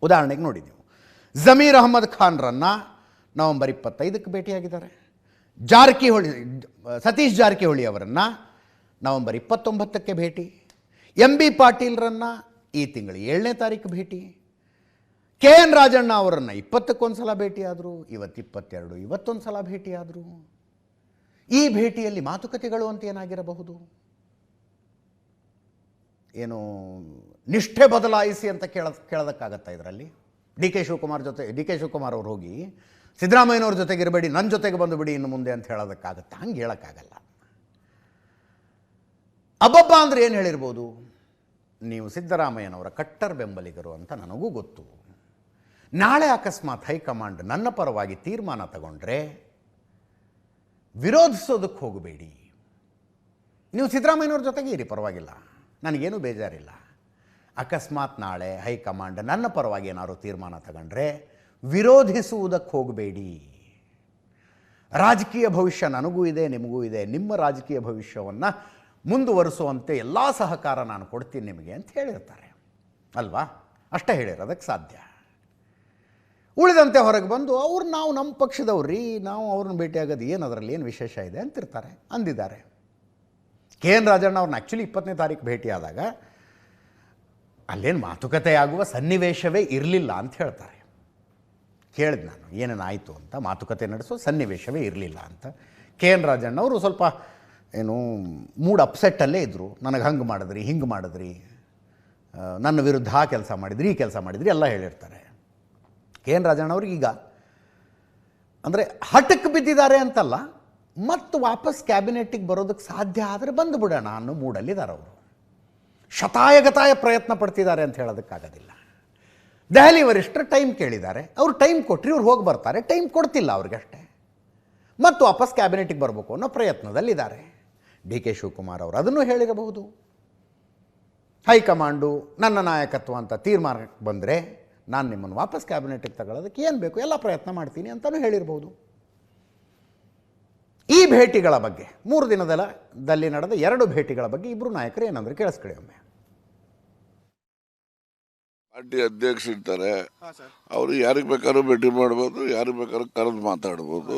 ಉದಾಹರಣೆಗೆ ನೋಡಿ ನೀವು, ಜಮೀರ್ ಅಹಮದ್ ಖಾನ್ರನ್ನು ನವೆಂಬರ್ 25ಕ್ಕೆ ಭೇಟಿಯಾಗಿದ್ದಾರೆ. ಸತೀಶ್ ಜಾರಕಿಹೊಳಿ ಅವರನ್ನು ನವೆಂಬರ್ 29ಕ್ಕೆ ಭೇಟಿ. MB ಪಾಟೀಲ್ರನ್ನು ಈ ತಿಂಗಳು 7ನೇ ತಾರೀಕು ಭೇಟಿ. KN ರಾಜಣ್ಣ ಅವರನ್ನು 20ಕ್ಕೆ ಸಲ ಭೇಟಿಯಾದರು, ಇವತ್ತು 22, ಇವತ್ತೊಂದು ಸಲ ಭೇಟಿಯಾದರು. ಈ ಭೇಟಿಯಲ್ಲಿ ಮಾತುಕತೆಗಳು ಅಂತ ಏನಾಗಿರಬಹುದು? ಏನು ನಿಷ್ಠೆ ಬದಲಾಯಿಸಿ ಅಂತ ಕೇಳೋದಕ್ಕಾಗತ್ತಾ ಇದರಲ್ಲಿ? ಡಿ ಕೆ ಶಿವಕುಮಾರ್ ಅವರು ಹೋಗಿ ಸಿದ್ದರಾಮಯ್ಯನವ್ರ ಜೊತೆಗೆ ಇರಬೇಡಿ, ನನ್ನ ಜೊತೆಗೆ ಬಂದು ಬಿಡಿ ಇನ್ನು ಮುಂದೆ ಅಂತ ಹೇಳೋದಕ್ಕಾಗತ್ತಾ? ಹಂಗೆ ಹೇಳೋಕ್ಕಾಗಲ್ಲ. ಅಬ್ಬಬ್ಬ ಅಂದರೆ ಏನು ಹೇಳಿರ್ಬೋದು? ನೀವು ಸಿದ್ದರಾಮಯ್ಯನವರ ಕಟ್ಟರ್ ಬೆಂಬಲಿಗರು ಅಂತ ನನಗೂ ಗೊತ್ತು. ನಾಳೆ ಅಕಸ್ಮಾತ್ ಹೈಕಮಾಂಡ್ ನನ್ನ ಪರವಾಗಿ ತೀರ್ಮಾನ ತಗೊಂಡ್ರೆ ವಿರೋಧಿಸೋದಕ್ಕೆ ಹೋಗಬೇಡಿ, ನೀವು ಸಿದ್ದರಾಮಯ್ಯನವ್ರ ಜೊತೆಗೆ ಇರಿ, ಪರವಾಗಿಲ್ಲ, ನನಗೇನು ಬೇಜಾರಿಲ್ಲ. ಅಕಸ್ಮಾತ್ ನಾಳೆ ಹೈಕಮಾಂಡ್ ನನ್ನ ಪರವಾಗಿ ಏನಾದ್ರು ತೀರ್ಮಾನ ತಗೊಂಡ್ರೆ ವಿರೋಧಿಸುವುದಕ್ಕೆ ಹೋಗಬೇಡಿ. ರಾಜಕೀಯ ಭವಿಷ್ಯ ನನಗೂ ಇದೆ, ನಿಮಗೂ ಇದೆ. ನಿಮ್ಮ ರಾಜಕೀಯ ಭವಿಷ್ಯವನ್ನು ಮುಂದುವರಿಸುವಂತೆ ಎಲ್ಲ ಸಹಕಾರ ನಾನು ಕೊಡ್ತೀನಿ ನಿಮಗೆ ಅಂತ ಹೇಳಿರ್ತಾರೆ ಅಲ್ವಾ? ಅಷ್ಟೇ ಹೇಳಿರೋದಕ್ಕೆ ಸಾಧ್ಯ. ಉಳಿದಂತೆ ಹೊರಗೆ ಬಂದು ನಾವು ನಮ್ಮ ಪಕ್ಷದವ್ರಿ, ನಾವು ಅವ್ರನ್ನ ಭೇಟಿಯಾಗೋದು ಏನು, ಅದರಲ್ಲಿ ಏನು ವಿಶೇಷ ಇದೆ ಅಂತಿರ್ತಾರೆ, ಅಂದಿದ್ದಾರೆ. KN ರಾಜಣ್ಣ ಅವ್ರನ್ನ ಆ್ಯಕ್ಚುಲಿ 20ನೇ ತಾರೀಕು ಭೇಟಿಯಾದಾಗ ಅಲ್ಲೇನು ಮಾತುಕತೆ ಆಗುವ ಸನ್ನಿವೇಶವೇ ಇರಲಿಲ್ಲ ಅಂತ ಹೇಳ್ತಾರೆ. ಕೇಳಿದೆ ನಾನು ಏನೇನಾಯಿತು ಅಂತ. ಮಾತುಕತೆ ನಡೆಸೋ ಸನ್ನಿವೇಶವೇ ಇರಲಿಲ್ಲ ಅಂತ. ಕೆ ಎನ್ ರಾಜಣ್ಣ ಅವರು ಸ್ವಲ್ಪ ಏನು ಮೂಡ್ ಅಪ್ಸೆಟ್ಟಲ್ಲೇ ಇದ್ದರು. ನನಗೆ ಹಂಗೆ ಮಾಡಿದ್ರಿ, ಹಿಂಗೆ ಮಾಡಿದ್ರಿ, ನನ್ನ ವಿರುದ್ಧ ಆ ಕೆಲಸ ಮಾಡಿದ್ರಿ, ಈ ಕೆಲಸ ಮಾಡಿದ್ರಿ ಎಲ್ಲ ಹೇಳಿರ್ತಾರೆ. ಕೆ ಎನ್ ರಾಜಣ್ಣವ್ರಿಗೆ ಈಗ ಅಂದರೆ ಹಠಕ್ಕೆ ಬಿದ್ದಿದ್ದಾರೆ ಅಂತಲ್ಲ, ಮತ್ತು ವಾಪಸ್ ಕ್ಯಾಬಿನೆಟ್ಟಿಗೆ ಬರೋದಕ್ಕೆ ಸಾಧ್ಯ ಆದರೆ ಬಂದು ಬಿಡೋಣ ಅನ್ನೋ ಮೂಡಲ್ಲಿದ್ದಾರೆ ಅವರು. ಶತಾಯಗತಾಯ ಪ್ರಯತ್ನ ಪಡ್ತಿದ್ದಾರೆ ಅಂತ ಹೇಳೋದಕ್ಕಾಗೋದಿಲ್ಲ. ದೆಹಲಿ ವರಿಷ್ಠರು ಟೈಮ್ ಕೇಳಿದ್ದಾರೆ, ಅವರು ಟೈಮ್ ಕೊಟ್ಟರೆ ಇವ್ರು ಹೋಗಿ ಬರ್ತಾರೆ. ಟೈಮ್ ಕೊಡ್ತಿಲ್ಲ ಅವ್ರಿಗಷ್ಟೇ, ಮತ್ತು ವಾಪಸ್ ಕ್ಯಾಬಿನೆಟ್ಟಿಗೆ ಬರಬೇಕು ಅನ್ನೋ ಪ್ರಯತ್ನದಲ್ಲಿದ್ದಾರೆ. ಡಿ ಕೆ ಶಿವಕುಮಾರ್ ಅವರು ಅದನ್ನು ಹೇಳಿರಬಹುದು. ಹೈಕಮಾಂಡು ನನ್ನ ನಾಯಕತ್ವ ಅಂತ ತೀರ್ಮಾನಕ್ಕೆ ಬಂದರೆ ನಾನು ನಿಮ್ಮನ್ನು ವಾಪಸ್ ಕ್ಯಾಬಿನೆಟ್ಟಿಗೆ ತಗೊಳ್ಳೋದಕ್ಕೆ ಏನು ಬೇಕು ಎಲ್ಲ ಪ್ರಯತ್ನ ಮಾಡ್ತೀನಿ ಅಂತಲೂ ಹೇಳಿರ್ಬೋದು. ಈ ಭೇಟಿಗಳ ಬಗ್ಗೆ 3 ದಿನದಲ್ಲಿ ನಡೆದ 2 ಭೇಟಿಗಳ ಬಗ್ಗೆ ಇಬ್ಬರು ನಾಯಕರು ಏನಂದ್ರೆ ಕೇಳಿಸ್ಕೊಳ್ಳಿ ಒಮ್ಮೆ. ಪಾರ್ಟಿ ಅಧ್ಯಕ್ಷ ಇರ್ತಾರೆ, ಅವರು ಯಾರಿಗೆ ಬೇಕಾದ್ರೂ ಭೇಟಿ ಮಾಡ್ಬೋದು, ಯಾರಿಗೆ ಬೇಕಾದ್ರೂ ಕರೆದು ಮಾತಾಡ್ಬೋದು.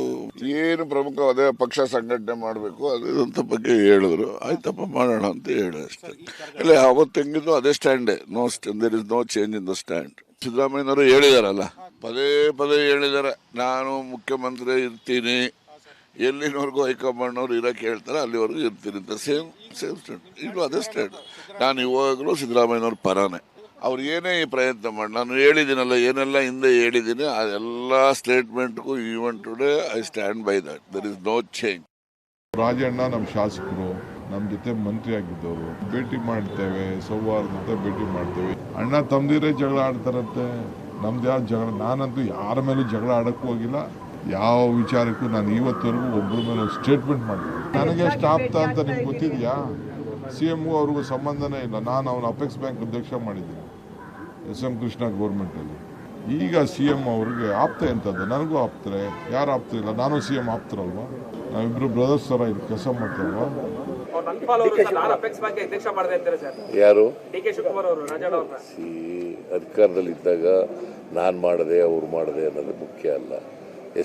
ಏನು ಪ್ರಮುಖ ಅದೇ ಪಕ್ಷ ಸಂಘಟನೆ ಮಾಡಬೇಕು ಅದಂತ ಬಗ್ಗೆ ಹೇಳಿದ್ರು. ಆಯ್ತಪ್ಪ ಮಾಡೋಣ ಅಂತ ಹೇಳಿ ಅಷ್ಟೇ. ಇಲ್ಲ ಅವತ್ತು ಹೆಂಗಿದ್ರು ಅದೇ ಸ್ಟ್ಯಾಂಡೇ, there is no change in the stand. ಸಿದ್ದರಾಮಯ್ಯನವರು ಹೇಳಿದಾರಲ್ಲ, ಪದೇ ಪದೇ ಹೇಳಿದ್ದಾರೆ, ನಾನು ಮುಖ್ಯಮಂತ್ರಿ ಇರ್ತೀನಿ, ಎಲ್ಲಿನವರೆಗೂ ಹೈಕಮಾಂಡ್ನವ್ರು ಇರೋಕ್ಕೆ ಹೇಳ್ತಾರೆ ಅಲ್ಲಿವರೆಗೂ ಇರ್ತೀನಿ ಅಂತ. ಸೇಮ್ ಸ್ಟ್ಯಾಂಡ್, ಈಗಲೂ ಅದೇ ಸ್ಟ್ಯಾಂಡ್. ನಾನು ಇವಾಗಲೂ ಸಿದ್ದರಾಮಯ್ಯನವ್ರ ಪರಾನೇ. ಅವ್ರು ಏನೇ ಈ ಪ್ರಯತ್ನ ಮಾಡಿ, ನಾನು ಹೇಳಿದ್ದೀನಲ್ಲ ಏನೆಲ್ಲ ಹಿಂದೆ ಹೇಳಿದ್ದೀನಿ, ಅದೆಲ್ಲ ಸ್ಟೇಟ್ಮೆಂಟ್ಗೂ even today I stand by that. There is no change. Rajanna ನಮ್ಮ ಶಾಸಕರು, ನಮ್ಮ ಜೊತೆ ಮಂತ್ರಿ ಆಗಿದ್ದವರು, ಭೇಟಿ ಮಾಡ್ತೇವೆ, ಸೌಹಾರ್ದತೆ ಭೇಟಿ ಮಾಡ್ತೇವೆ. ಅಣ್ಣ ತಮ್ಮದಿರೇ ಜಗಳ ಆಡ್ತಾರಂತೆ, ನಮ್ದು ಯಾವ ಜಗಳ? ನಾನಂತೂ ಯಾರ ಮೇಲೂ ಜಗಳ ಆಡಕ್ಕೂ ಹೋಗಿಲ್ಲ. ಯಾವ ವಿಚಾರಕ್ಕೂ ನಾನು ಇವತ್ತವರೆಗೂ ಒಬ್ಬರ ಮೇಲೆ ಸ್ಟೇಟ್ಮೆಂಟ್ ಮಾಡಿದ್ದೀನಿ. ನನಗೆ ಎಷ್ಟು ಆಪ್ತ ಅಂತ ನಿಮ್ಗೆ ಗೊತ್ತಿದೆಯಾ? CM ಅವ್ರಿಗೂ ಸಂಬಂಧನೇ ಇಲ್ಲ. ನಾನು ಅವನ ಅಪೆಕ್ಸ್ ಬ್ಯಾಂಕ್ ಅಧ್ಯಕ್ಷ ಮಾಡಿದ್ದೀನಿ SM ಕೃಷ್ಣ ಗೌರ್ಮೆಂಟಲ್ಲಿ. ಈಗ CM ಅವ್ರಿಗೆ ಆಪ್ತ ಎಂಥದ್ದು, ನನಗೂ ಆಪ್ತರೆ. ಯಾರು ಆಪ್ತಿಲ್ಲ? ನಾನು CM ಆಪ್ತರಲ್ವಾ? ನಾವಿಬ್ರು ಬ್ರದರ್ಸ್ ಥರ ಇಲ್ಲಿ ಕೆಲಸ ಮಾಡ್ತಾರಲ್ವಾ? ಯಾರು ಅಧಿಕಾರದಲ್ಲಿದ್ದಾಗ ನಾನು ಮಾಡಿದೆ ಅವ್ರು ಮಾಡಿದೆ ಅನ್ನೋದು ಮುಖ್ಯ ಅಲ್ಲ.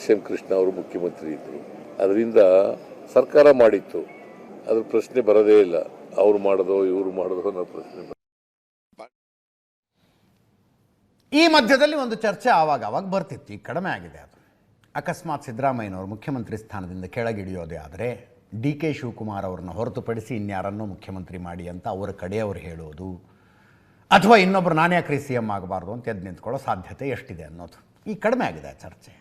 SM ಕೃಷ್ಣ ಅವರು ಮುಖ್ಯಮಂತ್ರಿ ಇದ್ದರು, ಅದರಿಂದ ಸರ್ಕಾರ ಮಾಡಿತ್ತು, ಅದ್ರ ಪ್ರಶ್ನೆ ಬರೋದೇ ಇಲ್ಲ. ಅವ್ರು ಮಾಡೋದು ಇವರು ಮಾಡೋದು ಅನ್ನೋ ಪ್ರಶ್ನೆ. ಈ ಮಧ್ಯದಲ್ಲಿ ಒಂದು ಚರ್ಚೆ ಆವಾಗ ಬರ್ತಿತ್ತು, ಈಗ ಕಡಿಮೆ ಆಗಿದೆ ಅದು. ಅಕಸ್ಮಾತ್ ಸಿದ್ದರಾಮಯ್ಯನವರು ಮುಖ್ಯಮಂತ್ರಿ ಸ್ಥಾನದಿಂದ ಕೆಳಗಿಳಿಯೋದೇ ಆದರೆ ಡಿ ಕೆ ಶಿವಕುಮಾರ್ ಅವ್ರನ್ನ ಹೊರತುಪಡಿಸಿ ಇನ್ಯಾರನ್ನೂ ಮುಖ್ಯಮಂತ್ರಿ ಮಾಡಿ ಅಂತ ಅವರ ಕಡೆಯವರು ಹೇಳೋದು, ಅಥವಾ ಇನ್ನೊಬ್ಬರು ನಾನೇ ಯಾಕ್ರಿ CM ಆಗಬಾರ್ದು ಅಂತ ಎದ್ದು ನಿಂತ್ಕೊಳ್ಳೋ ಸಾಧ್ಯತೆ ಎಷ್ಟಿದೆ ಅನ್ನೋದು ಈಗ ಕಡಿಮೆ ಆಗಿದೆ ಆ ಚರ್ಚೆ.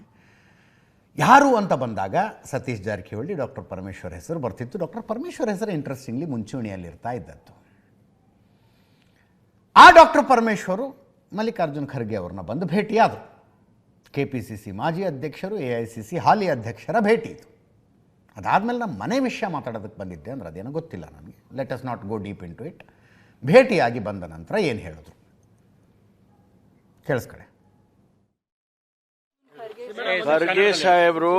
ಯಾರು ಅಂತ ಬಂದಾಗ ಸತೀಶ್ ಜಾರಕಿಹೊಳಿ, ಡಾಕ್ಟರ್ ಪರಮೇಶ್ವರ್ ಹೆಸರು ಬರ್ತಿತ್ತು. ಡಾಕ್ಟರ್ ಪರಮೇಶ್ವರ್ ಹೆಸರು ಇಂಟ್ರೆಸ್ಟಿಂಗ್ಲಿ ಮುಂಚೂಣಿಯಲ್ಲಿರ್ತಾ ಇದ್ದದ್ದು. ಆ ಡಾಕ್ಟರ್ ಪರಮೇಶ್ವರು ಮಲ್ಲಿಕಾರ್ಜುನ್ ಖರ್ಗೆ ಅವ್ರನ್ನ ಬಂದು ಭೇಟಿಯಾದರು. KPCC ಮಾಜಿ ಅಧ್ಯಕ್ಷರು, AICC ಹಾಲಿ ಅಧ್ಯಕ್ಷರ ಭೇಟಿ ಇದು. ಅದಾದಮೇಲೆ ನಮ್ಮ ಮನೆ ವಿಷಯ ಮಾತಾಡೋದಕ್ಕೆ ಬಂದಿದ್ದೆ ಅಂದ್ರೆ ಅದೇನೋ ಗೊತ್ತಿಲ್ಲ ನನಗೆ. Let us not go deep into it. ಭೇಟಿಯಾಗಿ ಬಂದ ನಂತರ ಏನು ಹೇಳಿದ್ರು ಕೇಳಿಸ್ಕೊಳ್ಳಿ. ಖರ್ಗೆ ಸಾಹೇಬರು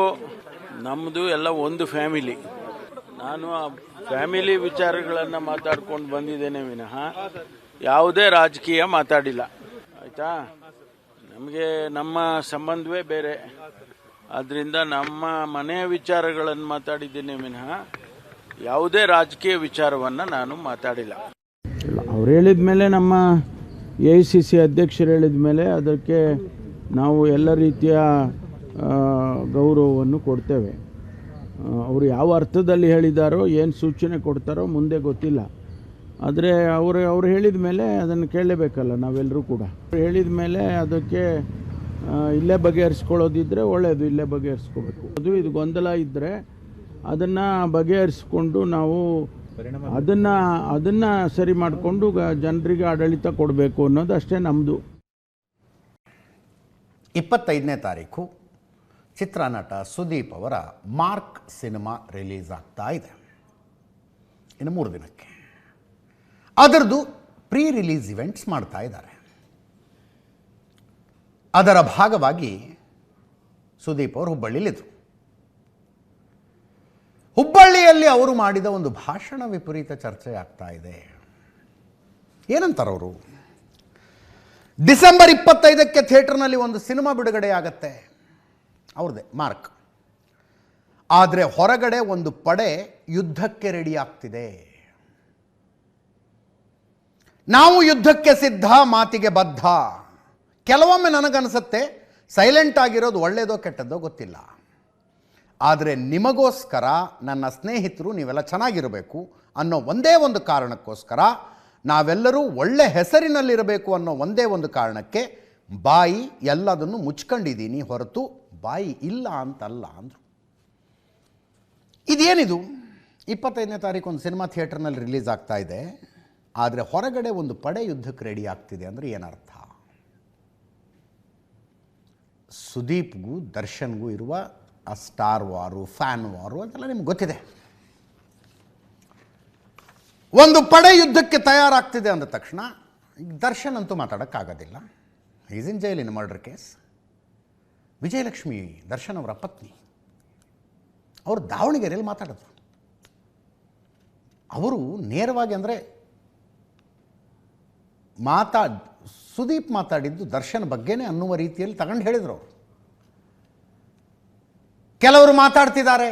ನಮ್ಮದು ಎಲ್ಲ ಒಂದು ಫ್ಯಾಮಿಲಿ. ನಾನು ಆ ಫ್ಯಾಮಿಲಿ ವಿಚಾರಗಳನ್ನು ಮಾತಾಡ್ಕೊಂಡು ಬಂದಿದ್ದೇನೆ ವಿನಃ ಯಾವುದೇ ರಾಜಕೀಯ ಮಾತಾಡಿಲ್ಲ. ಆಯಿತಾ? ನಮಗೆ ನಮ್ಮ ಸಂಬಂಧವೇ ಬೇರೆ, ಆದ್ದರಿಂದ ನಮ್ಮ ಮನೆಯ ವಿಚಾರಗಳನ್ನು ಮಾತಾಡಿದ್ದೇನೆ ವಿನಃ ಯಾವುದೇ ರಾಜಕೀಯ ವಿಚಾರವನ್ನು ನಾನು ಮಾತಾಡಿಲ್ಲ. ಅವ್ರು ಹೇಳಿದ ಮೇಲೆ, ನಮ್ಮ AICC ಅಧ್ಯಕ್ಷರು ಹೇಳಿದ ಮೇಲೆ ಅದಕ್ಕೆ ನಾವು ಎಲ್ಲ ರೀತಿಯ ಗೌರವವನ್ನು ಕೊಡ್ತೇವೆ. ಅವರು ಯಾವ ಅರ್ಥದಲ್ಲಿ ಹೇಳಿದಾರೋ, ಏನು ಸೂಚನೆ ಕೊಡ್ತಾರೋ ಮುಂದೆ ಗೊತ್ತಿಲ್ಲ. ಆದರೆ ಅವರು ಹೇಳಿದ ಮೇಲೆ ಅದನ್ನು ಕೇಳಲೇಬೇಕಲ್ಲ ನಾವೆಲ್ಲರೂ ಕೂಡ. ಹೇಳಿದ ಮೇಲೆ ಅದಕ್ಕೆ ಇಲ್ಲೇ ಬಗೆಹರಿಸ್ಕೊಳ್ಳೋದಿದ್ದರೆ ಒಳ್ಳೆಯದು, ಇಲ್ಲೇ ಬಗೆಹರಿಸ್ಕೋಬೇಕು. ಇದು ಗೊಂದಲ ಇದ್ದರೆ ಅದನ್ನು ಬಗೆಹರಿಸ್ಕೊಂಡು ನಾವು ಅದನ್ನು ಸರಿ ಮಾಡಿಕೊಂಡು ಜನರಿಗೆ ಆಡಳಿತ ಕೊಡಬೇಕು ಅನ್ನೋದು ಅಷ್ಟೇ ನಮ್ಮದು. 25ನೇ ತಾರೀಕು ಚಿತ್ರನಟ ಸುದೀಪ್ ಅವರ ಮಾರ್ಕ್ ಸಿನಿಮಾ ರಿಲೀಸ್ ಆಗ್ತಾ ಇದೆ. ಇನ್ನು 3 ದಿನಕ್ಕೆ ಅದರದ್ದು ಪ್ರೀ ರಿಲೀಸ್ ಇವೆಂಟ್ಸ್ ಮಾಡ್ತಾ ಇದ್ದಾರೆ. ಅದರ ಭಾಗವಾಗಿ ಸುದೀಪ್ ಅವರು ಹುಬ್ಬಳ್ಳಿಲಿದ್ದರು. ಹುಬ್ಬಳ್ಳಿಯಲ್ಲಿ ಅವರು ಮಾಡಿದ ಒಂದು ಭಾಷಣ ವಿಪರೀತ ಚರ್ಚೆ ಆಗ್ತಾ ಇದೆ. ಏನಂತಾರವರು? ಡಿಸೆಂಬರ್ 25ಕ್ಕೆ ಥಿಯೇಟರ್ನಲ್ಲಿ ಒಂದು ಸಿನಿಮಾ ಬಿಡುಗಡೆ ಆಗತ್ತೆ, ಅವ್ರದ್ದೇ ಮಾರ್ಕ್. ಆದರೆ ಹೊರಗಡೆ ಒಂದು ಪಡೆ ಯುದ್ಧಕ್ಕೆ ರೆಡಿ ಆಗ್ತಿದೆ. ನಾವು ಯುದ್ಧಕ್ಕೆ ಸಿದ್ಧ, ಮಾತಿಗೆ ಬದ್ಧ. ಕೆಲವೊಮ್ಮೆ ನನಗನ್ಸುತ್ತೆ ಸೈಲೆಂಟ್ ಆಗಿರೋದು ಒಳ್ಳೆಯದೋ ಕೆಟ್ಟದ್ದೋ ಗೊತ್ತಿಲ್ಲ. ಆದರೆ ನಿಮಗೋಸ್ಕರ, ನನ್ನ ಸ್ನೇಹಿತರು ನೀವೆಲ್ಲ ಚೆನ್ನಾಗಿರಬೇಕು ಅನ್ನೋ ಒಂದೇ ಒಂದು ಕಾರಣಕ್ಕೋಸ್ಕರ, ನಾವೆಲ್ಲರೂ ಒಳ್ಳೆ ಹೆಸರಿನಲ್ಲಿರಬೇಕು ಅನ್ನೋ ಒಂದೇ ಒಂದು ಕಾರಣಕ್ಕೆ ಬಾಯಿ ಎಲ್ಲದನ್ನು ಮುಚ್ಕೊಂಡಿದ್ದೀನಿ ಹೊರತು ಬಾಯಿ ಇಲ್ಲ ಅಂತಲ್ಲ ಅಂದರು. ಇದೇನಿದು? 25ನೇ ತಾರೀಕು ಒಂದು ಸಿನಿಮಾ ಥಿಯೇಟರ್ನಲ್ಲಿ ರಿಲೀಸ್ ಆಗ್ತಾ ಇದೆ, ಆದರೆ ಹೊರಗಡೆ ಒಂದು ಪಡೆ ಯುದ್ಧಕ್ಕೆ ರೆಡಿ ಆಗ್ತಿದೆ ಅಂದರೆ ಏನರ್ಥ? ಸುದೀಪ್ಗೂ ದರ್ಶನ್ಗೂ ಇರುವ ಆ ಸ್ಟಾರ್ ವಾರು, ಫ್ಯಾನ್ ವಾರು ಅದೆಲ್ಲ ನಿಮ್ಗೆ ಗೊತ್ತಿದೆ. ಒಂದು ಪಡೆ ಯುದ್ಧಕ್ಕೆ ತಯಾರಾಗ್ತಿದೆ ಅಂದ ತಕ್ಷಣ ಈಗ ದರ್ಶನ್ ಅಂತೂ ಮಾತಾಡೋಕ್ಕಾಗೋದಿಲ್ಲ. Is in jail in murder case. Vijayalakshmi Darshan ಅವರ ಪತ್ನಿ, ಅವರು ದಾವಣಗೆರೆಯಲ್ಲಿ ಮಾತಾಡಿದ್ರು. ಅವರು ನೇರವಾಗಿ ಅಂದರೆ ಸುದೀಪ್ ಮಾತಾಡಿದ್ದು ದರ್ಶನ್ ಬಗ್ಗೆನೇ ಅನ್ನುವ ರೀತಿಯಲ್ಲಿ ತಗೊಂಡು ಹೇಳಿದರು ಅವರು. ಕೆಲವರು ಮಾತಾಡ್ತಿದ್ದಾರೆ,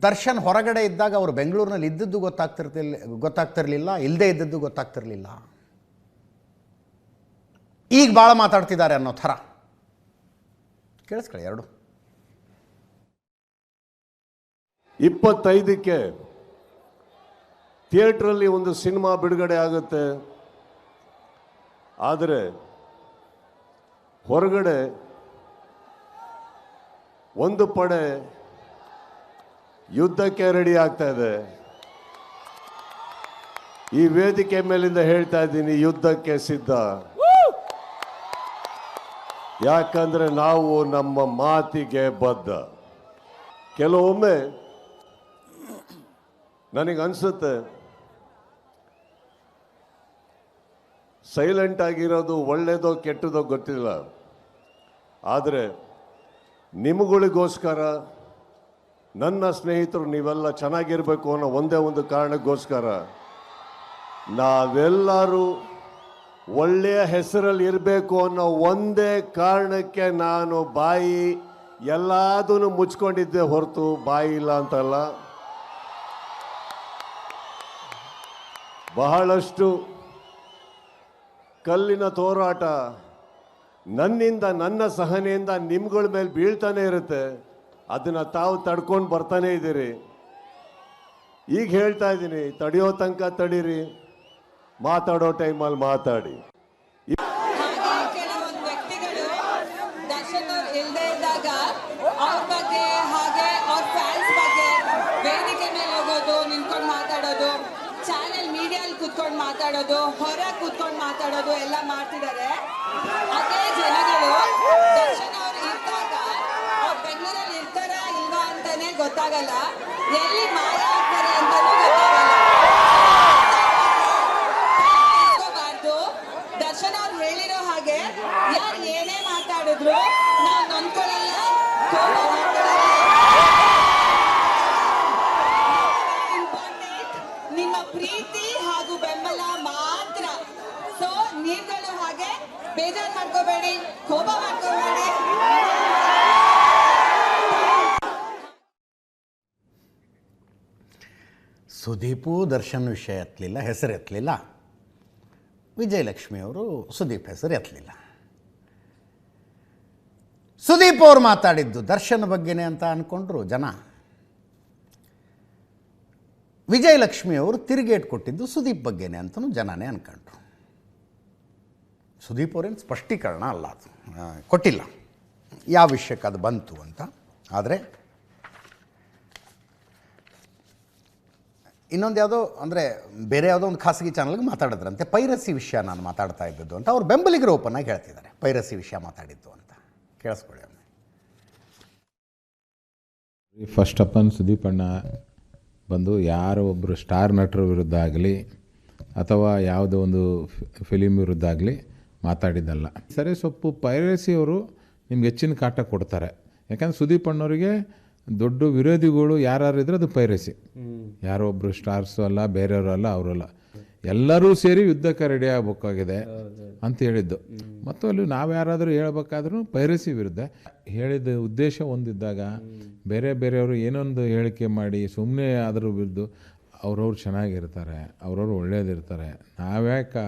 ದರ್ಶನ್ ಹೊರಗಡೆ ಇದ್ದಾಗ ಅವರು ಬೆಂಗಳೂರಿನಲ್ಲಿ ಇದ್ದದ್ದು ಗೊತ್ತಾಗ್ತಿರಲಿಲ್ಲ, ಇಲ್ಲದೇ ಇದ್ದದ್ದು ಗೊತ್ತಾಗ್ತಿರಲಿಲ್ಲ. ಈಗ ಭಾಳ ಮಾತಾಡ್ತಿದ್ದಾರೆ ಅನ್ನೋ ಥರ. ಕೇಳಿಸ್ಕೊಳ್ಳಿ ಎರಡು. 25ಕ್ಕೆ ಥಿಯೇಟ್ರಲ್ಲಿ ಒಂದು ಸಿನಿಮಾ ಬಿಡುಗಡೆ ಆಗುತ್ತೆ, ಆದರೆ ಹೊರಗಡೆ ಒಂದು ಪಡೆ ಯುದ್ಧಕ್ಕೆ ರೆಡಿ ಆಗ್ತಾ ಇದೆ. ಈ ವೇದಿಕೆ ಮೇಲಿಂದ ಹೇಳ್ತಾ ಇದ್ದೀನಿ, ಯುದ್ಧಕ್ಕೆ ಸಿದ್ಧ. ಯಾಕಂದ್ರೆ ನಾವು ನಮ್ಮ ಮಾತಿಗೆ ಬದ್ಧ. ಕೆಲವೊಮ್ಮೆ ನನಗನ್ಸುತ್ತೆ ಸೈಲೆಂಟ್ ಆಗಿರೋದು ಒಳ್ಳೆಯದೋ ಕೆಟ್ಟದೋ ಗೊತ್ತಿಲ್ಲ, ಆದರೆ ನಿಮಗಳಿಗೋಸ್ಕರ, ನನ್ನ ಸ್ನೇಹಿತರು ನೀವೆಲ್ಲ ಚೆನ್ನಾಗಿರಬೇಕು ಅನ್ನೋ ಒಂದೇ ಒಂದು ಕಾರಣಕ್ಕೋಸ್ಕರ ನಾವೆಲ್ಲರೂ ಒಳ್ಳೆಯ ಹೆಸರಲ್ಲಿ ಇರಬೇಕು ಅನ್ನೋ ಒಂದೇ ಕಾರಣಕ್ಕೆ ನಾನು ಬಾಯಿ ಎಲ್ಲದನ್ನು ಮುಚ್ಕೊಂಡಿದ್ದೆ ಹೊರತು ಬಾಯಿ ಇಲ್ಲ ಅಂತಲ್ಲ. ಬಹಳಷ್ಟು ಕಲ್ಲಿನ ತೋರಾಟ ನನ್ನಿಂದ, ನನ್ನ ಸಹನೆಯಿಂದ ನಿಮ್ಗಳ ಮೇಲೆ ಬೀಳ್ತಾನೆ ಇರುತ್ತೆ. ಅದನ್ನು ತಾವು ತಡ್ಕೊಂಡು ಬರ್ತಾನೆ ಇದ್ದೀರಿ. ಈಗ ಹೇಳ್ತಾ ಇದ್ದೀನಿ, ತಡೆಯೋ ತನಕ ತಡೀರಿ, ಮಾತಾಡೋ ಟೈಮಲ್ಲಿ ಮಾತಾಡಿ. ಕೆಲವೊಂದು ವ್ಯಕ್ತಿಗಳು ದರ್ಶನ್ ಅವ್ರು ಇಲ್ಲದೆ ಇದ್ದಾಗ ಅವ್ರ ಬಗ್ಗೆ, ಹಾಗೆ ಅವ್ರ ಫ್ಯಾನ್ಸ್ ಬಗ್ಗೆ ವೇದಿಕೆ ಮೇಲೆ ಹೋಗೋದು, ನಿಂತ್ಕೊಂಡು ಮಾತಾಡೋದು, ಚಾನೆಲ್ ಮೀಡಿಯಲ್ಲಿ ಕೂತ್ಕೊಂಡು ಮಾತಾಡೋದು, ಹೊರ ಕೂತ್ಕೊಂಡು ಮಾತಾಡೋದು ಎಲ್ಲ ಮಾಡ್ತಿದ್ದಾರೆ. ಅದೇ ಜನಗಳು ದರ್ಶನ್ ಅವ್ರು ಇದ್ದಾಗ ಅವ್ರು ಬೆಂಗಳೂರಲ್ಲಿ ಇರ್ತಾರಾ ಇಲ್ವಾ ಅಂತಾನೆ ಗೊತ್ತಾಗಲ್ಲ, ಎಲ್ಲಿ ಮಾಯ ಆಗ್ತಾರೆ ಅಂತಾನೂ ಗೊತ್ತಾಗಲ್ಲ. ದರ್ಶನ್ ಅವ್ರು ಹೇಳಿರೋ ಹಾಗೆ ಯಾರು ಏನೇ ಮಾತಾಡಿದ್ರು ನಾವು ನೊಂದ್ಕೊಳ್ಳಲ್ಲ, ಕೋಪ ಮಾಡ್ಕೊಳ್ಳಲ್ಲ. ಇಂಪಾರ್ಟೆಂಟ್ ನಿಮ್ಮ ಪ್ರೀತಿ ಹಾಗೂ ಬೆಂಬಲ ಮಾತ್ರ. ಸೊ ನೀವುಗಳು ಹಾಗೆ ಬೇಜಾರು ಮಾಡ್ಕೋಬೇಡಿ, ಕೋಪ ಮಾಡ್ಕೋಬೇಡಿ. ಸುದೀಪು ದರ್ಶನ್ ವಿಷಯ ಎತ್ತಲಿಲ್ಲ, ಹೆಸರು ಎತ್ತಲಿಲ್ಲ. ವಿಜಯಲಕ್ಷ್ಮಿ ಅವರು ಸುದೀಪ್ ಹೆಸರು ಎತ್ತಲಿಲ್ಲ. ಸುದೀಪ್ ಅವರು ಮಾತಾಡಿದ್ದು ದರ್ಶನ್ ಬಗ್ಗೆನೇ ಅಂತ ಅಂದ್ಕೊಂಡ್ರು ಜನ. ವಿಜಯಲಕ್ಷ್ಮಿ ಅವರು ತಿರುಗೇಟ್ ಕೊಟ್ಟಿದ್ದು ಸುದೀಪ್ ಬಗ್ಗೆನೇ ಅಂತಲೂ ಜನನೇ ಅಂದ್ಕೊಂಡ್ರು. ಸುದೀಪ್ ಅವರೇನು ಸ್ಪಷ್ಟೀಕರಣ ಅಲ್ಲ, ಅದು ಕೊಟ್ಟಿಲ್ಲ ಯಾವ ವಿಷಯಕ್ಕೆ ಅದು ಬಂತು ಅಂತ. ಆದರೆ ಇನ್ನೊಂದು ಯಾವುದೋ ಅಂದರೆ ಬೇರೆ ಯಾವುದೋ ಒಂದು ಖಾಸಗಿ ಚಾನಲ್ಗೆ ಮಾತಾಡಿದ್ರಂತೆ, ಪೈರಸಿ ವಿಷಯ ನಾನು ಮಾತಾಡ್ತಾ ಇದ್ದದ್ದು ಅಂತ ಅವ್ರು ಬೆಂಬಲಿಗರು ಓಪನ್ ಆಗಿ ಹೇಳ್ತಿದ್ದಾರೆ, ಪೈರಸಿ ವಿಷಯ ಮಾತಾಡಿದ್ದು ಅಂತ. ಕೇಳಿಸ್ಕೊಳ್ಳಿ ಒಮ್ಮೆ. ಫಸ್ಟ್ ಆಫ್ ಆಲ್ ಸುದೀಪ್ ಅಣ್ಣ ಬಂದು ಯಾರೋ ಒಬ್ಬರು ಸ್ಟಾರ್ ನಟರ ವಿರುದ್ಧ ಆಗಲಿ ಅಥವಾ ಯಾವುದೋ ಒಂದು ಫಿಲಿಮ್ ವಿರುದ್ಧ ಆಗಲಿ ಮಾತಾಡಿದ್ದಲ್ಲ. ಸರಿ, ಸೊಪ್ಪು ಪೈರಸಿಯವರು ನಿಮ್ಗೆ ಹೆಚ್ಚಿನ ಕಾಟ ಕೊಡ್ತಾರೆ. ಯಾಕಂದರೆ ಸುದೀಪ್ ಅಣ್ಣವರಿಗೆ ದೊಡ್ಡ ವಿರೋಧಿಗಳು ಯಾರು ಇದ್ರೆ ಅದು ಪೈರಸಿ. ಯಾರೋ ಒಬ್ಬರು ಸ್ಟಾರ್ಸು ಅಲ್ಲ, ಬೇರೆಯವರು ಅಲ್ಲ, ಅವರಲ್ಲ, ಎಲ್ಲರೂ ಸೇರಿ ಯುದ್ಧಕ್ಕೆ ರೆಡಿ ಆಗಬೇಕಾಗಿದೆ ಅಂತ ಹೇಳಿದ್ದು. ಮತ್ತು ಅಲ್ಲಿ ನಾವು ಯಾರಾದರೂ ಹೇಳ್ಬೇಕಾದ್ರೂ ಪೈರಸಿ ವಿರುದ್ಧ ಹೇಳಿದ ಉದ್ದೇಶ ಒಂದಿದ್ದಾಗ ಬೇರೆ ಬೇರೆಯವರು ಏನೊಂದು ಹೇಳಿಕೆ ಮಾಡಿ ಸುಮ್ಮನೆ ಅದ್ರ ವಿರುದ್ಧ ಅವ್ರವ್ರು ಚೆನ್ನಾಗಿರ್ತಾರೆ, ಅವ್ರವ್ರು ಒಳ್ಳೇದಿರ್ತಾರೆ, ನಾವ್ಯಾಕೆ